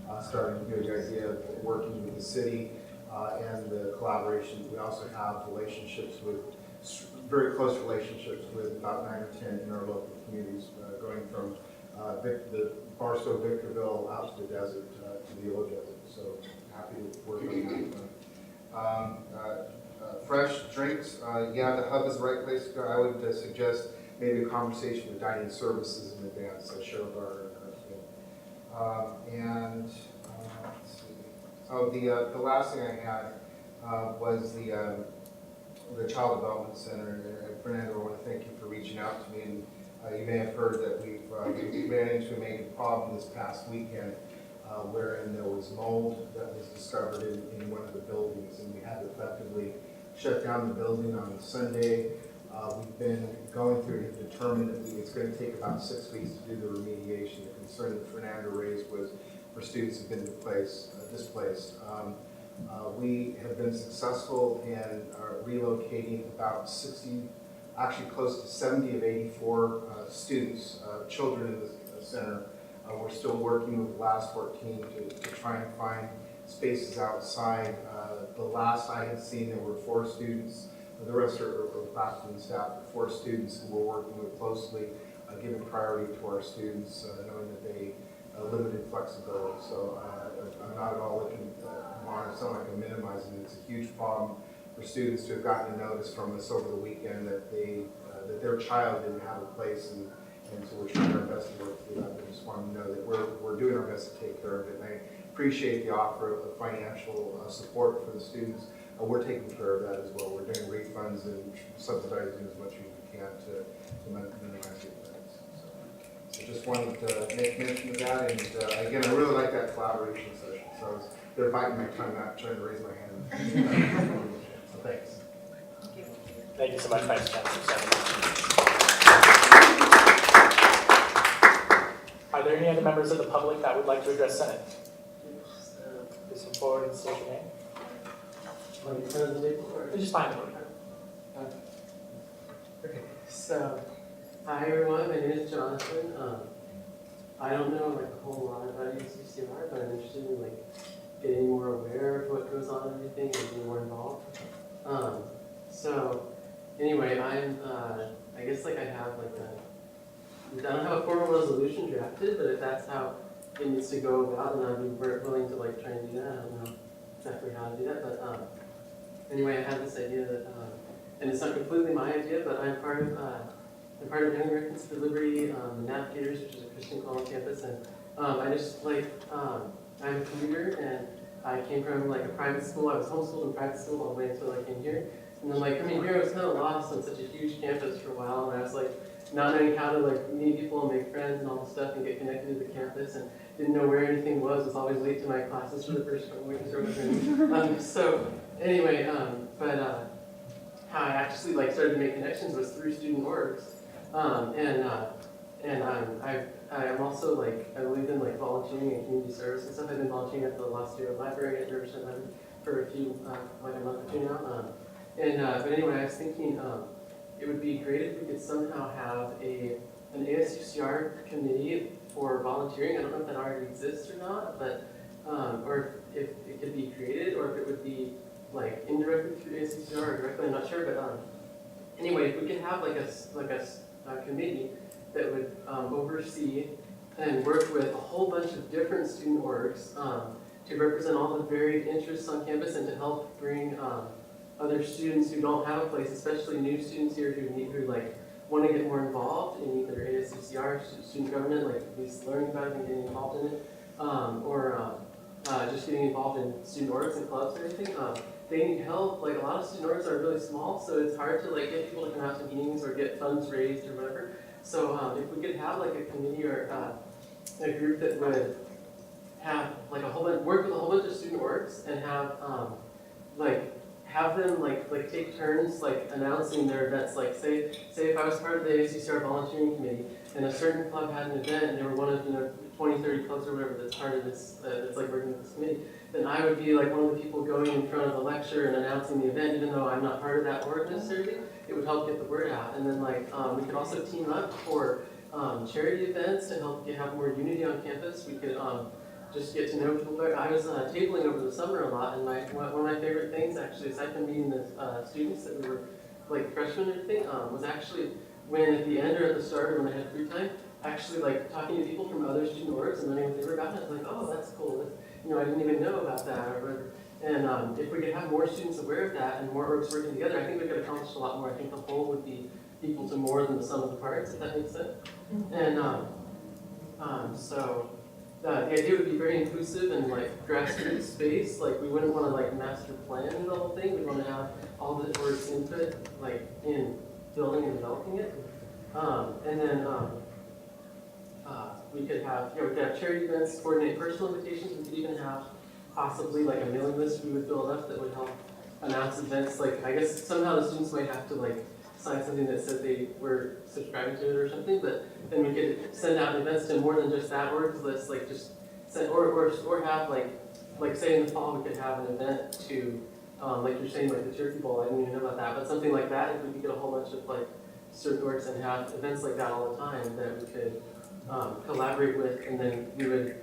of starting to do the idea of working with the city and the collaboration. We also have relationships with very close relationships with about 9 or 10 in our local communities, going from the Barstow, Victorville, out to the desert, to the old desert. So happy to work on that. Fresh drinks, yeah, the hub is the right place to go. I would suggest maybe a conversation with dining services in advance, so share bar and everything. Let's see. Oh, the last thing I had was the Child Development Center. And Fernando, I want to thank you for reaching out to me. And you may have heard that we ran into a major problem this past weekend, wherein there was mold that was discovered in one of the buildings, and we had to effectively shut down the building on Sunday. We've been going through to determine that it's going to take about 6 weeks to do the remediation. The concern that Fernando raised was for students who've been displaced. We have been successful in relocating about 60, actually close to 70 of 84 students, children in the center. We're still working with the last 14 to try and find spaces outside. The last I had seen, there were 4 students. The rest are faculty and staff, but 4 students who we're working with closely, giving priority to our students, knowing that they limited flexibility. So I'm not at all looking to sound like I'm minimizing it. It's a huge problem for students to have gotten a notice from us over the weekend that that their child didn't have a place, and so we're trying our best to work through that. But I just want to know that we're doing our best to take care of it. And I appreciate the offer of financial support for the students. We're taking care of that as well. We're doing refunds and subsidizing as much as we can to minimize the effects. So just wanted to make mention of that. And again, I really like that collaboration session. So they're biting my tongue, not trying to raise my hand. So thanks. Thank you so much, Vice Chancellor. Are there any other members of the public that would like to address Senate? Please come forward and state your name. Just find the word. Okay, so, hi everyone, my name is Jonathan. I don't know like a whole lot about ASUCR, but I'm interested in like getting more aware of what goes on and everything and being more involved. So, anyway, I guess like I have like I don't have a formal resolution drafted, but if that's how it needs to go about, then I'd be willing to like try and do that. I don't know exactly how to do that, but anyway, I had this idea that, and it's not completely my idea, but I'm part of Young Americans for Liberty, the Navigators, which is a Christian college campus, and I just like, I'm a commuter, and I came from like a private school. I was homeschooled in private school all the way until I came here, and then like coming here, I was kind of lost on such a huge campus for a while, and I was like not knowing how to like meet people and make friends and all this stuff and get connected to the campus, and didn't know where anything was always late to my classes for the first couple weeks or whatever. So anyway, how I actually like started to make connections was through student orgs, and I'm also like I believe in like volunteering and community service and stuff. I've been volunteering at the Los Angeles Library at Riverside Library for a few like a month or two now. But anyway, I was thinking it would be great if we could somehow have an ASUCR committee for volunteering. I don't know if that already exists or not, but or if it could be created, or if it would be like indirectly through ASUCR or directly. I'm not sure, but anyway, if we could have like a committee that would oversee and work with a whole bunch of different student orgs to represent all the varied interests on campus and to help bring other students who don't have a place, especially new students here who like want to get more involved in either ASUCR, student government, like at least learning about it and getting involved in it, or just getting involved in student orgs and clubs and everything. They need help. Like a lot of student orgs are really small, so it's hard to like get people to come out to meetings or get funds raised or whatever. So if we could have like a committee or a group that would have like work with a whole bunch of student orgs and have them like take turns like announcing their events. Like say if I was part of the ASUCR volunteering committee and a certain club had an event and they were one of 20, 30 clubs or whatever that's part of this that's like working with this committee, then I would be like one of the people going in front of the lecture and announcing the event, even though I'm not part of that org necessarily. It would help get the word out. And then like we could also team up for charity events to help have more unity on campus. We could just get to know people better. I was tabling over the summer a lot, and one of my favorite things actually, aside from meeting the students that we were like freshmen and everything, was actually when at the end or at the start or when I had free time, actually like talking to people from other student orgs and learning what they were about. And I was like, oh, that's cool. I didn't even know about that or whatever. And if we could have more students aware of that and more orgs working together, I think we could accomplish a lot more. I think the whole would be equal to more than the sum of the parts, if that makes sense. And so the idea would be very inclusive and like grassroots space. Like we wouldn't want to like master plan the whole thing. We want to have all the org's input like in building and developing it. And then we could have charity events, coordinate personal invitations. We could even have possibly like a mailing list we would build up that would help announce events. Like I guess somehow the students might have to like sign something that said they were subscribing to it or something, but then we could send out events to more than just that org list, like just send, or have like say in the fall we could have an event to like you're saying like the Turkey Bowl. I didn't even know about that, but something like that. If we could get a whole bunch of like certain orgs and have events like that all the time that we could collaborate with, and then we would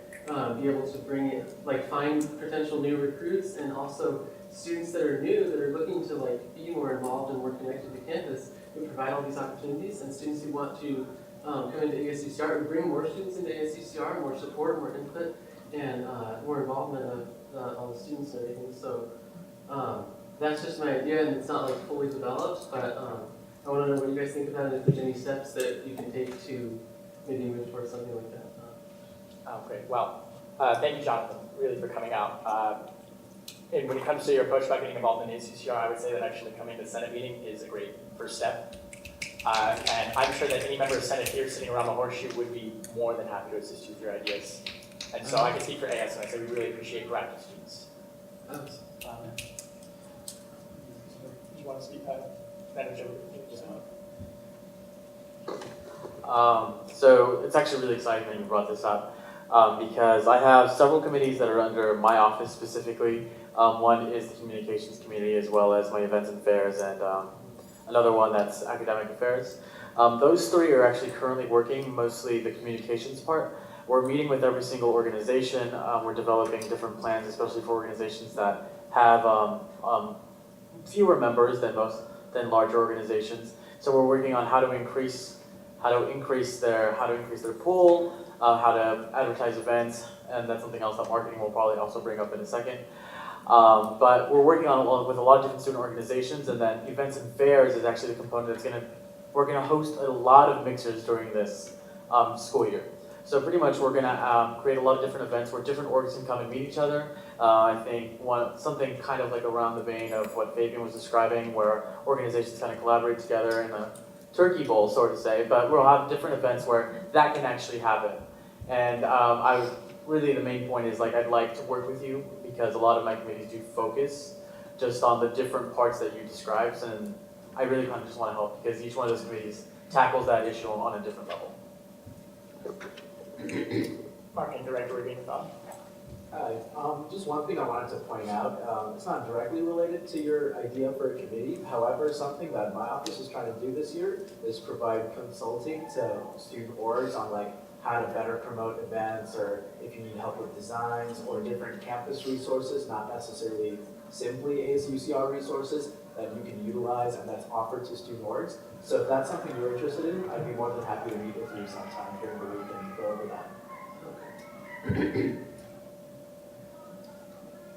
be able to bring in, like find potential new recruits and also students that are new, that are looking to like be more involved and more connected to campus. We provide all these opportunities, and students who want to come into ASUCR, we bring more students into ASUCR, more support, more input, and more involvement of all the students and everything. So that's just my idea, and it's not like fully developed, but I want to know what you guys think about it, if there's any steps that you can take to maybe move towards something like that. Oh, great. Well, thank you, Jonathan, really for coming out. And when it comes to your approach about getting involved in ASUCR, I would say that actually coming to the Senate meeting is a great first step. And I'm sure that any member of Senate here sitting around the horseshoe would be more than happy to assist you with your ideas. And so I can speak for AS when I say we really appreciate proactive students. Do you want to speak, Manager? So it's actually really exciting that you brought this up because I have several committees that are under my office specifically. One is the communications committee, as well as my events and fairs, and another one that's academic affairs. Those three are actually currently working, mostly the communications part. We're meeting with every single organization. We're developing different plans, especially for organizations that have fewer members than larger organizations. So we're working on how to increase their pool, how to advertise events, and that's something else that marketing will probably also bring up in a second. But we're working on with a lot of different student organizations, and then events and fairs is actually the component that's we're gonna host a lot of mixers during this school year. So pretty much we're gonna create a lot of different events where different orgs can come and meet each other. I think something kind of like around the vein of what Fabian was describing, where organizations kind of collaborate together in a Turkey Bowl, sort of say, but we'll have different events where that can actually happen. And really the main point is like I'd like to work with you because a lot of my committees do focus just on the different parts that you described, and I really kind of just want to help because each one of those committees tackles that issue on a different level. Marketing Director, Ravina Thought. Hi. Just one thing I wanted to point out. It's not directly related to your idea for a committee. However, something that my office is trying to do this year is provide consulting to student orgs on like how to better promote events, or if you need help with designs or different campus resources, not necessarily simply ASUCR resources that you can utilize and that's offered to student orgs. So if that's something you're interested in, I'd be more than happy to meet with you sometime during the week and go over that.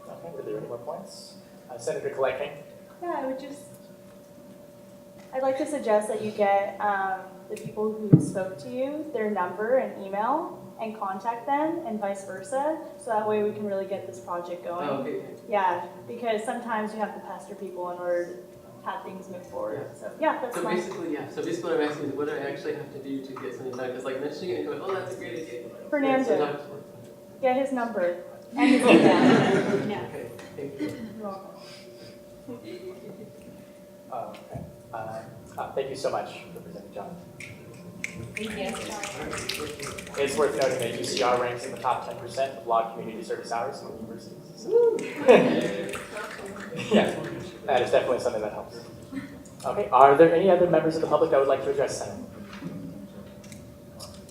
Okay, were there any more points? Senator Collecting. Yeah, I'd like to suggest that you get the people who spoke to you, their number and email, and contact them, and vice versa, so that way we can really get this project going. Oh, okay. Yeah, because sometimes you have to pester people in order to have things move forward. So yeah, that's fine. So basically what I'm asking is what do I actually have to do to get something done? Because like mentioning it and going, oh, that's a great idea. Fernando, get his number and his email. Yeah. Okay, thank you. You're welcome. Thank you so much, Representative John. Thank you. It's worth noting that UCR ranks in the top 10% of log community service hours in universities. So. Yeah, that is definitely something that helps. Okay, are there any other members of the public that would like to address Senate?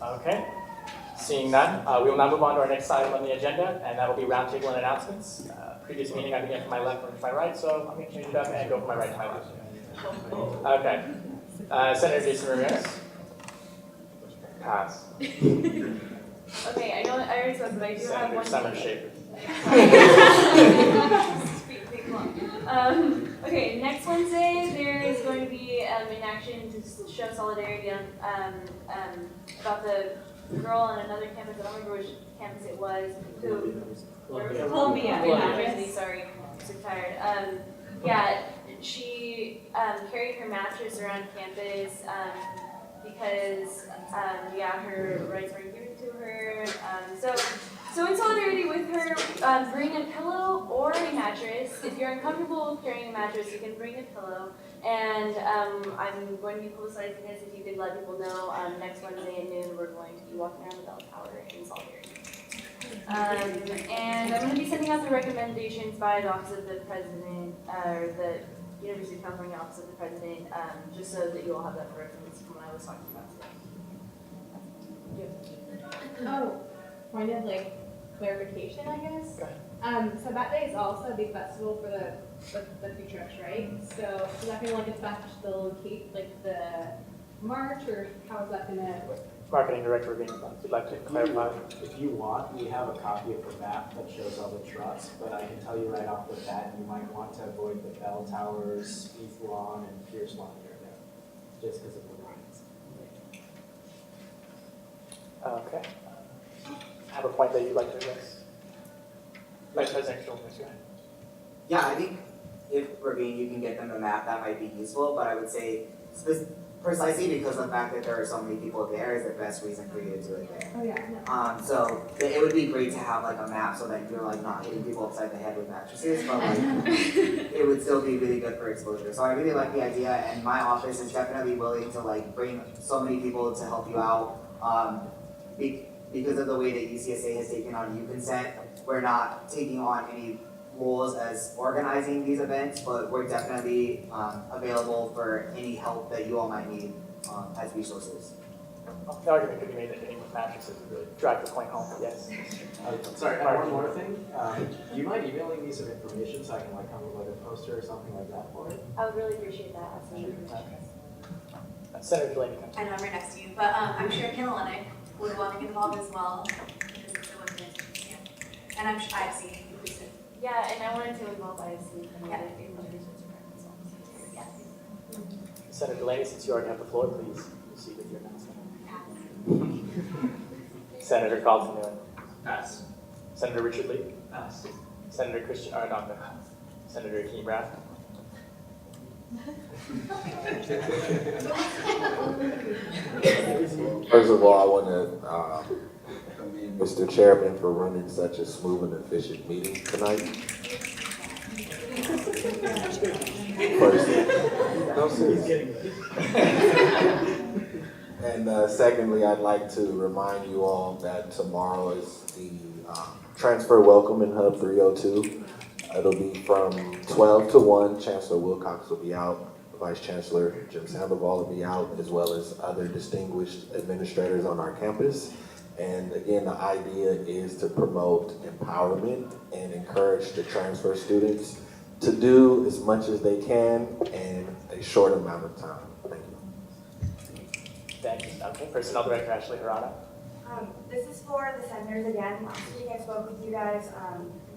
Okay, seeing none, we will now move on to our next item on the agenda, and that will be roundtable and announcements. Previous meeting, I began from my left and to my right, so I'm going to change it up and go from my right to my left. Okay, Senator Jason Ramirez. Pass. Okay, I know I already spoke, but I do have Senator one. Summer Shaver. Okay, next Wednesday there is going to be a in action to show solidarity about the girl on another campus. I don't remember which campus it was. Columbia. University. Sorry, I'm so tired. Yeah, she carried her mattress around campus because her rights weren't given to her. So in solidarity with her, bring a pillow or a mattress. If you're uncomfortable carrying a mattress, you can bring a pillow. And I'm going to be publicizing this. If you could let people know, next Wednesday at noon, we're going to be walking around the bell tower in solidarity. And I'm going to be sending out the recommendations by the Office of the President, or the University of California Office of the President, just so that you all have that for reference from what I was talking about today. Oh, point of clarification, I guess. Go ahead. So that day is also a big festival for the food trucks, right? So is that gonna dispatch the the march, or how is that gonna? Marketing Director Ravina, if you'd like to clarify. If you want, we have a copy of the map that shows all the trucks, but I can tell you right off the bat, you might want to avoid the bell towers, Heath Lawn, and Pierce Lawn area, just because of the lines. Okay. Have a point that you'd like to address? Vice President Schultz, go ahead. Yeah, I think if Ravine, you can get them a map, that might be useful, but I would say precisely because of the fact that there are so many people there is the best reason for you to do it there. Oh yeah. So it would be great to have a map so that you're not hitting people upside the head with mattresses, but it would still be really good for exposure. So I really like the idea, and my office is definitely willing to bring so many people to help you out. Because of the way that UCSA has taken on U-Consent, we're not taking on any roles as organizing these events, but we're definitely available for any help that you all might need as resources. The argument could be made that hitting with mattresses would really drive the point home, yes. Sorry, one more thing. Do you mind emailing me some information so I can come up with a poster or something like that for it? I would really appreciate that. Absolutely. Senator Delaney. I know I'm right next to you, but I'm sure Panhellenic would want to get involved as well, because it's a women's institution. And I'm sure IFC inclusive. Yeah, and I wanted to involve ISC in the research department as well. Yeah. Senator Delaney, since you already have the floor, please proceed with your announcement. Senator Carlton Nguyen. Pass. Senator Richard Lee. Pass. Senator Christian Arnott. Senator Akeem Rath. First of all, I want to commend Mr. Chairman for running such a smooth and efficient meeting tonight. First, no sense. And secondly, I'd like to remind you all that tomorrow is the Transfer Welcoming Hub 302. It'll be from 12 to 1. Chancellor Wilcox will be out. Vice Chancellor Jim Sandoval will be out, as well as other distinguished administrators on our campus. And again, the idea is to promote empowerment and encourage the transfer students to do as much as they can in a short amount of time. Thank you. Thank you. Okay, Personnel Director Ashley Harada. This is for the senators again. Last week I spoke with you guys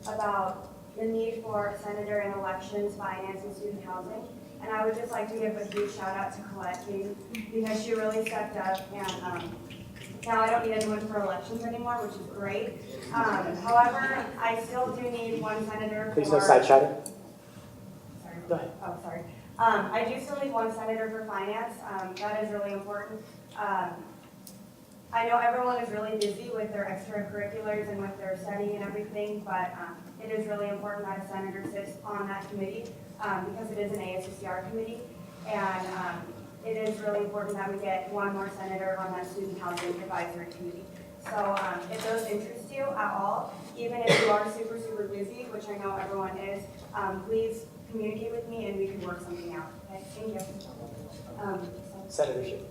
about the need for senator and elections, finance, and student housing. And I would just like to give a huge shout out to Colette King because she really stepped up, and now I don't need anyone for elections anymore, which is great. However, I still do need one senator for... Please no side chatting. Sorry. Go ahead. Oh, sorry. I do still need one senator for finance. That is really important. I know everyone is really busy with their extracurriculars and with their studying and everything, but it is really important that a senator sits on that committee because it is an ASUCR committee, and it is really important that we get one more senator on that student housing advisory committee. So if those interest you at all, even if you are super, super busy, which I know everyone is, please communicate with me and we can work something out. Okay, thank you. Senator Schiff.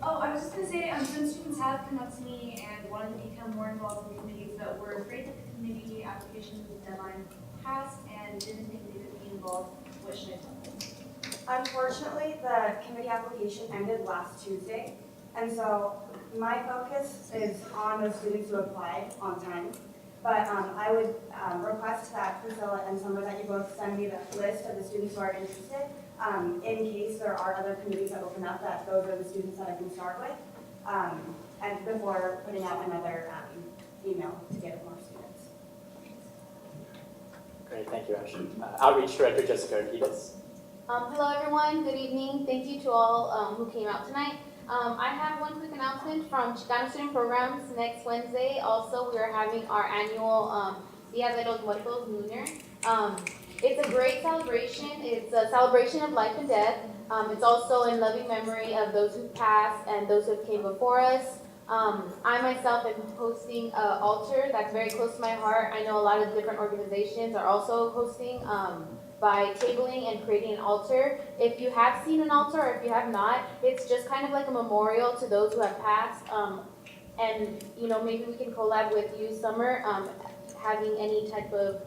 Oh, I was just going to say, some students have come up to me and wanted to become more involved in the committees, but were afraid that the committee application deadline passed and didn't think they could be involved. What should I tell them? Unfortunately, the committee application ended last Tuesday, and so my focus is on the students who applied on time. But I would request that Priscilla and Summer that you both send me the list of the students who are interested. In case there are other committees that open up, that those are the students that I can start with, and before putting out another email to get more students. Great, thank you, Ash. Outreach Director Jessica Arquidez. Hello everyone, good evening. Thank you to all who came out tonight. I have one quick announcement from Chicano Student Programs. Next Wednesday, also, we are having our annual Dia de los Muertos Lunar. It's a great celebration. It's a celebration of life and death. It's also in loving memory of those who passed and those who came before us. I myself am hosting an altar that's very close to my heart. I know a lot of different organizations are also hosting by tabling and creating an altar. If you have seen an altar or if you have not, it's just kind of like a memorial to those who have passed. And you know, maybe we can collab with you, Summer, having any type of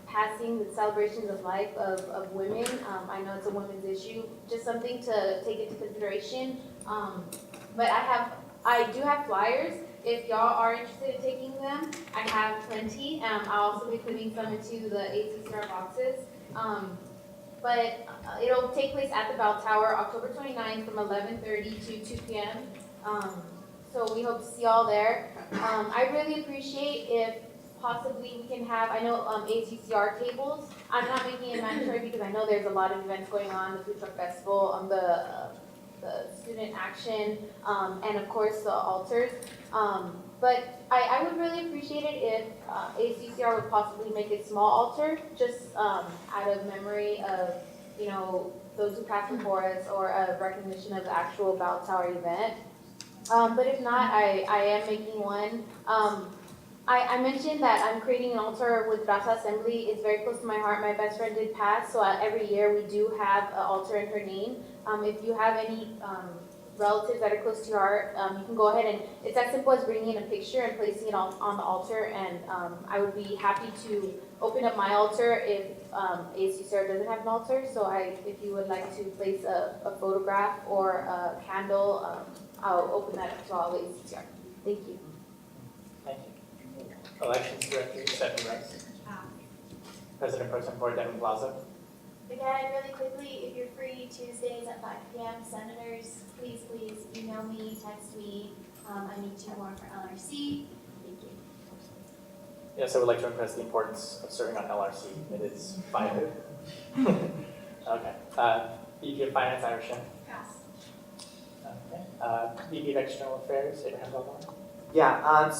passing the celebrations of life of women. I know it's a women's issue, just something to take into consideration. But I do have flyers. If y'all are interested in taking them, I have plenty. I'll also be putting some into the ASUCR boxes. But it'll take place at the Bell Tower, October 29th from 11:30 to 2 p.m. So we hope to see y'all there. I really appreciate if possibly we can have, I know ASUCR tables. I'm not making it mandatory because I know there's a lot of events going on, the Food Truck Festival, the student action, and of course the altars. But I would really appreciate it if ASUCR would possibly make a small altar, just out of memory of, you know, those who passed before us, or a recognition of the actual Bell Tower event. But if not, I am making one. I mentioned that I'm creating an altar with Raza Assembly. It's very close to my heart. My best friend did pass, so every year we do have an altar in her name. If you have any relatives that are close to your heart, you can go ahead, and it's as simple as bringing in a picture and placing it on the altar. And I would be happy to open up my altar if ASUCR doesn't have an altar. So if you would like to place a photograph or a candle, I'll open that up to all ASUCR. Thank you. Thank you. Elections Director Stephanie Rice. President Pro Tempore Devin Plaza. Again, really quickly, if you're free Tuesdays at 5 p.m., senators, please email me, text me. I need 2 more for LRC. Thank you. Yes, I would like to impress the importance of serving on LRC. It is vital. Okay. VP of Finance, Irish Shem. Pass. Okay. VP of External Affairs, Abraham Belmont. Yeah,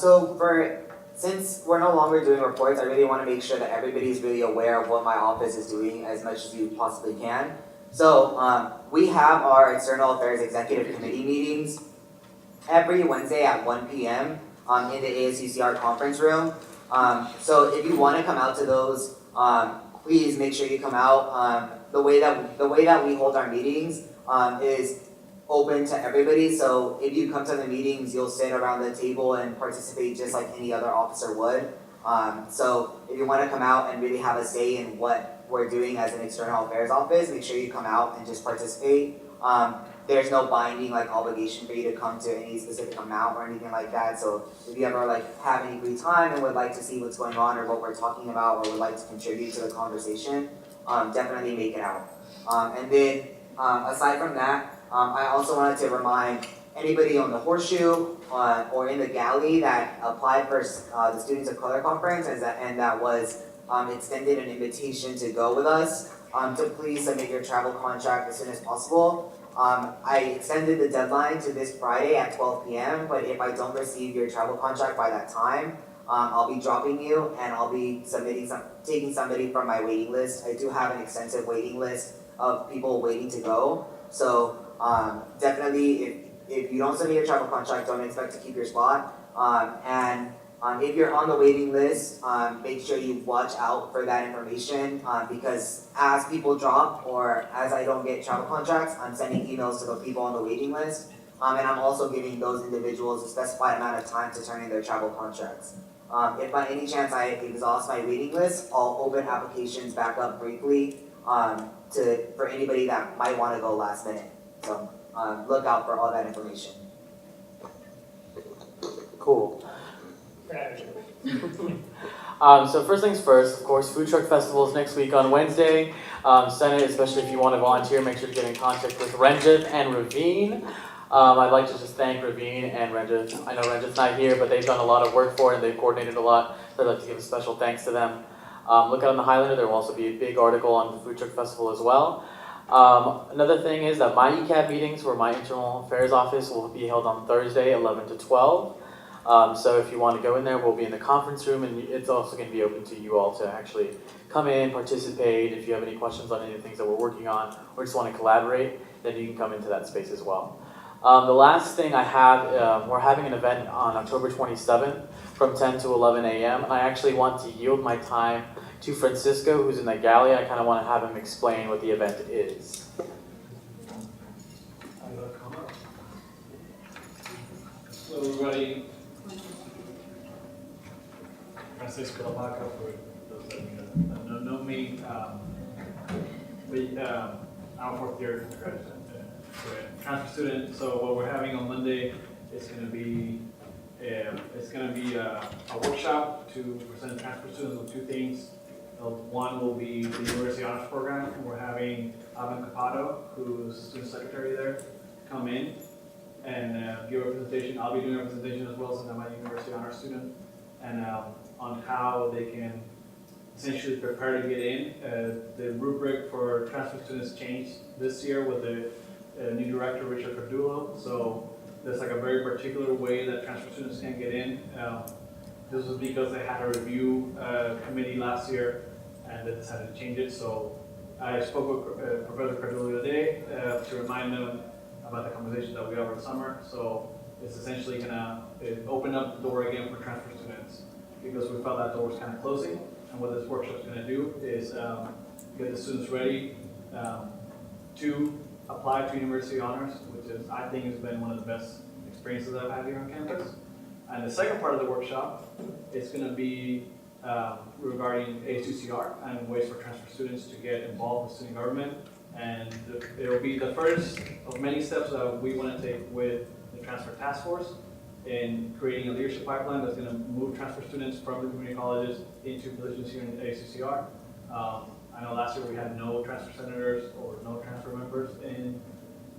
since we're no longer doing reports, I really want to make sure that everybody's really aware of what my office is doing as much as you possibly can. So we have our External Affairs Executive Committee meetings every Wednesday at 1 p.m. In the ASUCR conference room. So if you want to come out to those, please make sure you come out. The way that we hold our meetings is open to everybody. So if you come to the meetings, you'll sit around the table and participate just like any other officer would. So if you want to come out and really have a say in what we're doing as an external affairs office, make sure you come out and just participate. There's no binding obligation for you to come to any specific amount or anything like that. So if you ever have any free time and would like to see what's going on or what we're talking about or would like to contribute to the conversation, definitely make it out. And then aside from that, I also wanted to remind anybody on the Horseshoe or in the Galley that applied for the Students of Color Conference and that was extended an invitation to go with us, to please submit your travel contract as soon as possible. I extended the deadline to this Friday at 12 p.m., but if I don't receive your travel contract by that time, I'll be dropping you and I'll be taking somebody from my waiting list. I do have an extensive waiting list of people waiting to go. So definitely, if you don't submit your travel contract, don't expect to keep your spot. And if you're on the waiting list, make sure you watch out for that information because as people drop or as I don't get travel contracts, I'm sending emails to the people on the waiting list. And I'm also giving those individuals a specified amount of time to turn in their travel contracts. If by any chance I exhaust my waiting list, I'll open applications back up briefly for anybody that might want to go last minute. So look out for all that information. Cool. So first things first, of course, Food Truck Festival is next week on Wednesday. Senate, especially if you want to volunteer, make sure to get in contact with Ranjit and Raveen. I'd like to just thank Raveen and Ranjit. I know Ranjit's not here, but they've done a lot of work for it and they've coordinated a lot. So I'd like to give a special thanks to them. Look out on the Highlander, there will also be a big article on the Food Truck Festival as well. Another thing is that my ECAB meetings for my Internal Affairs office will be held on Thursday, 11 to 12. So if you want to go in there, we'll be in the conference room, and it's also going to be open to you all to actually come in, participate. If you have any questions on any of the things that we're working on, or just want to collaborate, then you can come into that space as well. The last thing I have, we're having an event on October 27th from 10 to 11 a.m. And I actually want to yield my time to Francisco, who's in the galley. I kind of want to have him explain what the event is. So everybody, Francisco Labaca, for those that know me, I'm a fourth year transfer student. So what we're having on Monday is going to be a workshop to present transfer students with two things. One will be the University Honors Program. We're having Alvin Capado, who's student secretary there, come in and give a presentation. I'll be doing a presentation as well, since I'm a University Honors student, and on how they can essentially prepare to get in. The rubric for transfer students changed this year with the new director, Richard Cardulo. So there's like a very particular way that transfer students can get in. This was because they had a review committee last year and they decided to change it. So I spoke with Professor Cardulo today to remind them about the conversation that we had over the summer. So it's essentially gonna open up the door again for transfer students, because we felt that door was kind of closing. And what this workshop is gonna do is get the students ready to apply to University Honors, which is, I think, has been one of the best experiences I've had here on campus. And the second part of the workshop is going to be regarding ASUCR and ways for transfer students to get involved with student government. And it will be the first of many steps that we want to take with the Transfer Task Force in creating a leadership pipeline that's going to move transfer students from the community colleges into positions here in ASUCR. I know last year we had no transfer senators or no transfer members in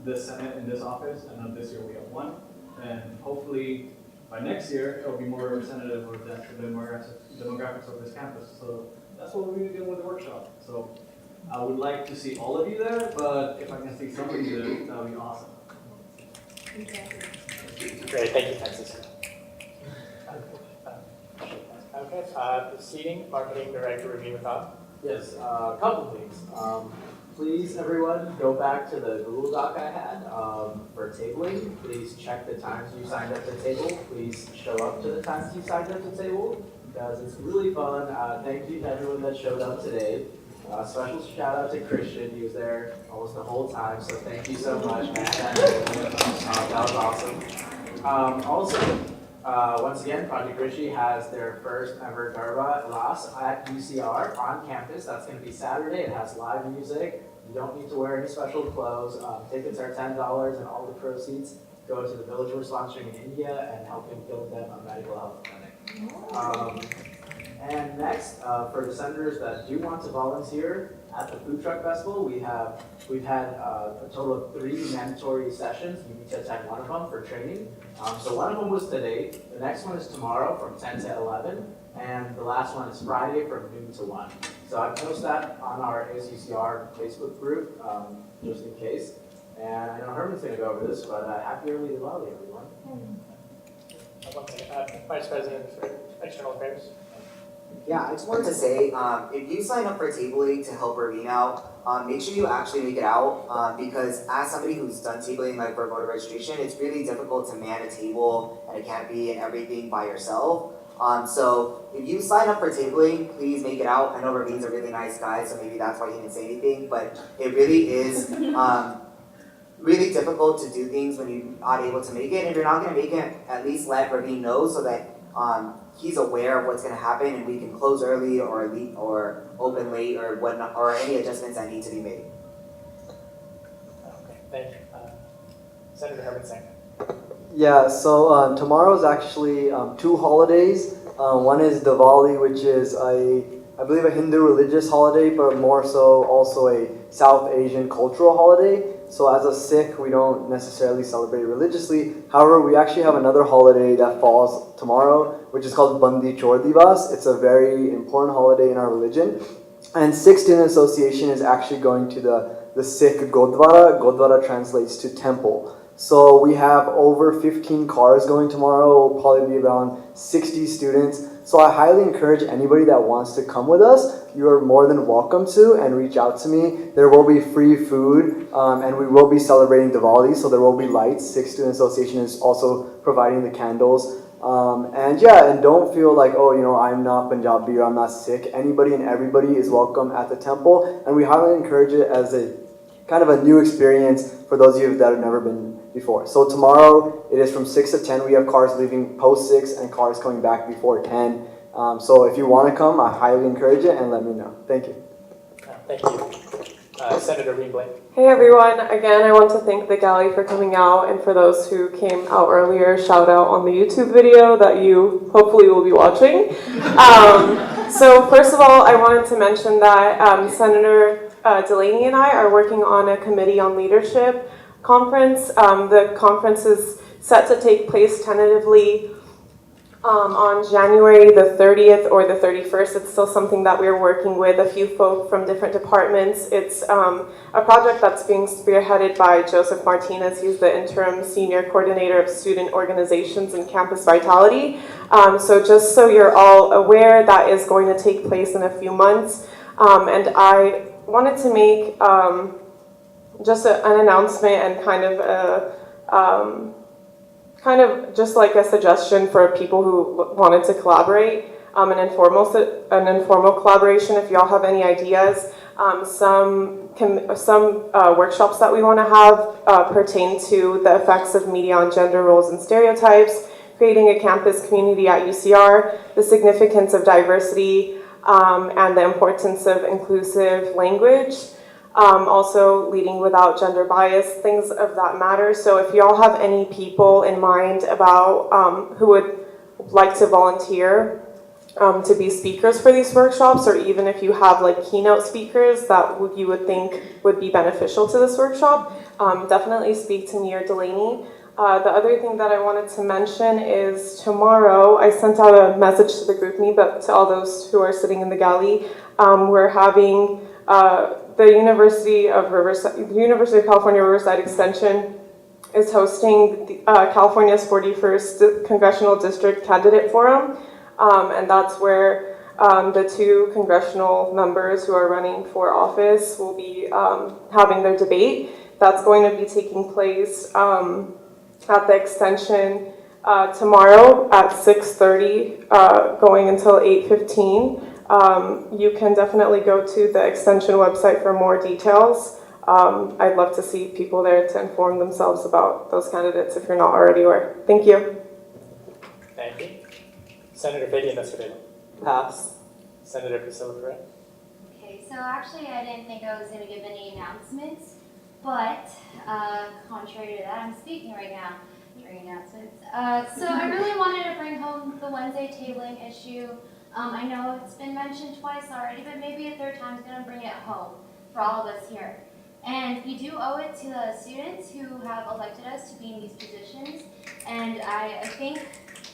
the Senate, in this office, and this year we have one. And hopefully by next year, it'll be more representative of the actual demographics of this campus. So that's what we'll be doing with the workshop. So I would like to see all of you there, but if I can see some of you there, that would be awesome. Great, thank you, Francisco. Okay, proceeding, Marketing Director Raveen Rathod. Yes, a couple things. Please, everyone, go back to the Google Doc I had for tabling. Please check the times you signed up to table. Please show up to the times you signed up to table, because it's really fun. Thank you to everyone that showed up today. Special shout out to Christian. He was there almost the whole time, so thank you so much, man. That was awesome. Also, once again, Project Richie has their first ever Garba class at UCR on campus. That's going to be Saturday. It has live music. You don't need to wear any special clothes. Tickets are $10, and all the proceeds go to the village we're sponsoring in India and helping build them a medical health clinic. And next, for the senators that do want to volunteer at the Food Truck Festival, we've had a total of 3 mandatory sessions. You need to attend one of them for training. So one of them was today. The next one is tomorrow from 10 to 11. And the last one is Friday from noon to 1. So I post that on our ASUCR Facebook group, just in case. And I know Herman's going to go over this, but happy early Diwali, everyone. Vice President for External Affairs. Yeah, I just wanted to say, if you sign up for tabling to help Raveen out, make sure you actually make it out, because as somebody who's done tabling like for voter registration, it's really difficult to man a table and a canopy and everything by yourself. So if you sign up for tabling, please make it out. I know Raveen's a really nice guy, so maybe that's why he didn't say anything, but it really is really difficult to do things when you're not able to make it. And if you're not going to make it, at least let Raveen know so that he's aware of what's going to happen, and we can close early or open late or whatnot, or any adjustments that need to be made. Okay, thank you. Senator Herman Singh. Yeah, so tomorrow is actually 2 holidays. One is Diwali, which is a I believe, a Hindu religious holiday, but more so also a South Asian cultural holiday. So as a Sikh, we don't necessarily celebrate religiously. However, we actually have another holiday that falls tomorrow, which is called Bandi Chor Divas. It's a very important holiday in our religion. And Sikh Student Association is actually going to the Sikh Gurdwara. Gurdwara translates to temple. So we have over 15 cars going tomorrow. It will probably be around 60 students. So I highly encourage anybody that wants to come with us. You are more than welcome to, and reach out to me. There will be free food, and we will be celebrating Diwali, so there will be lights. Sikh Student Association is also providing the candles. And don't feel like, oh, I'm not Punjabi or I'm not Sikh. Anybody and everybody is welcome at the temple, and we highly encourage it as a kind of a new experience for those of you that have never been before. So tomorrow, it is from 6 to 10. We have cars leaving post 6 and cars coming back before 10. So if you want to come, I highly encourage it, and let me know. Thank you. Thank you. Senator Reed-Blake. Hey everyone, again I want to thank the galley for coming out, and for those who came out earlier, shout out on the YouTube video that you hopefully will be watching. So first of all, I wanted to mention that Senator Delaney and I are working on a committee on leadership conference. The conference is set to take place tentatively on January the 30th or the 31st. It's still something that we're working with a few folk from different departments. It's a project that's being spearheaded by Joseph Martinez. He's the interim senior coordinator of student organizations and campus vitality. So just so you're all aware, that is going to take place in a few months. And I wanted to make just an announcement and kind of just like a suggestion for people who wanted to collaborate, an informal collaboration. If y'all have any ideas, some workshops that we want to have pertain to the effects of media on gender roles and stereotypes, creating a campus community at UCR, the significance of diversity, and the importance of inclusive language. Also leading without gender bias, things of that matter. So if y'all have any people in mind about who would like to volunteer to be speakers for these workshops, or even if you have like keynote speakers that you would think would be beneficial to this workshop, definitely speak to me or Delaney. The other thing that I wanted to mention is tomorrow I sent out a message to the group me, but to all those who are sitting in the galley, we're having the University of California Riverside Extension is hosting California's 41st Congressional District Candidate Forum, and that's where the two congressional members who are running for office will be having their debate. That's going to be taking place at the extension tomorrow at 6:30, going until 8:15. You can definitely go to the extension website for more details. I'd love to see people there to inform themselves about those candidates if you're not already aware. Thank you. Thank you. Senator Fabian Escobedo. Pass. Senator Priscilla Perret. Okay, so actually I didn't think I was going to give any announcements, but contrary to that, I'm speaking right now during announcements. So I really wanted to bring home the Wednesday tabling issue. I know it's been mentioned twice already, but maybe a third time is going to bring it home for all of us here. And we do owe it to the students who have elected us to be in these positions. And I think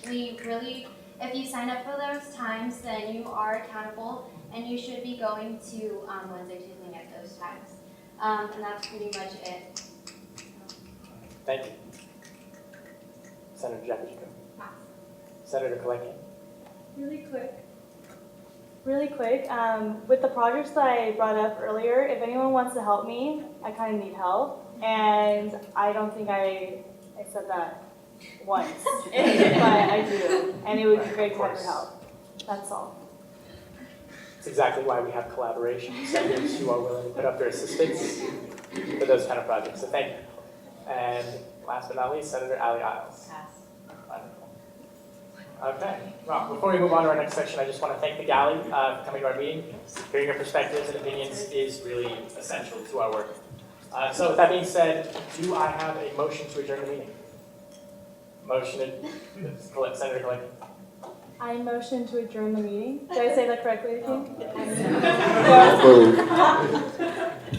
we really, if you sign up for those times, then you are accountable and you should be going to Wednesday tabling at those times. And that's pretty much it. Thank you. Senator Jackie. Senator Kalecki. Really quick, with the projects that I brought up earlier, if anyone wants to help me, I kind of need help. And I don't think I said that once, but I do. And it would be great to have your help. That's all. It's exactly why we have collaboration, senators who are willing to put up their assistance for those kind of projects. So thank you. And last but not least, Senator Ali Isles. Wonderful. Okay, well, before we move on to our next section, I just want to thank the galley for coming to our meeting. Hearing your perspectives and opinions is really essential to our work. So with that being said, do I have a motion to adjourn the meeting? Motion to Senator Kalecki. I motion to adjourn the meeting. Did I say that correctly, King?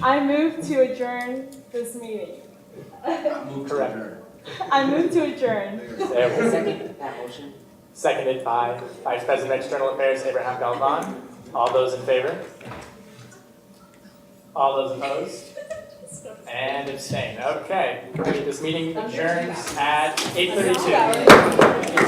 I move to adjourn this meeting. Correct. I move to adjourn. There we go. Second that motion. Seconded by Vice President of External Affairs Abraham Galvan. All those in favor? All those opposed? And abstain. Okay, great. This meeting adjourns at 8:32.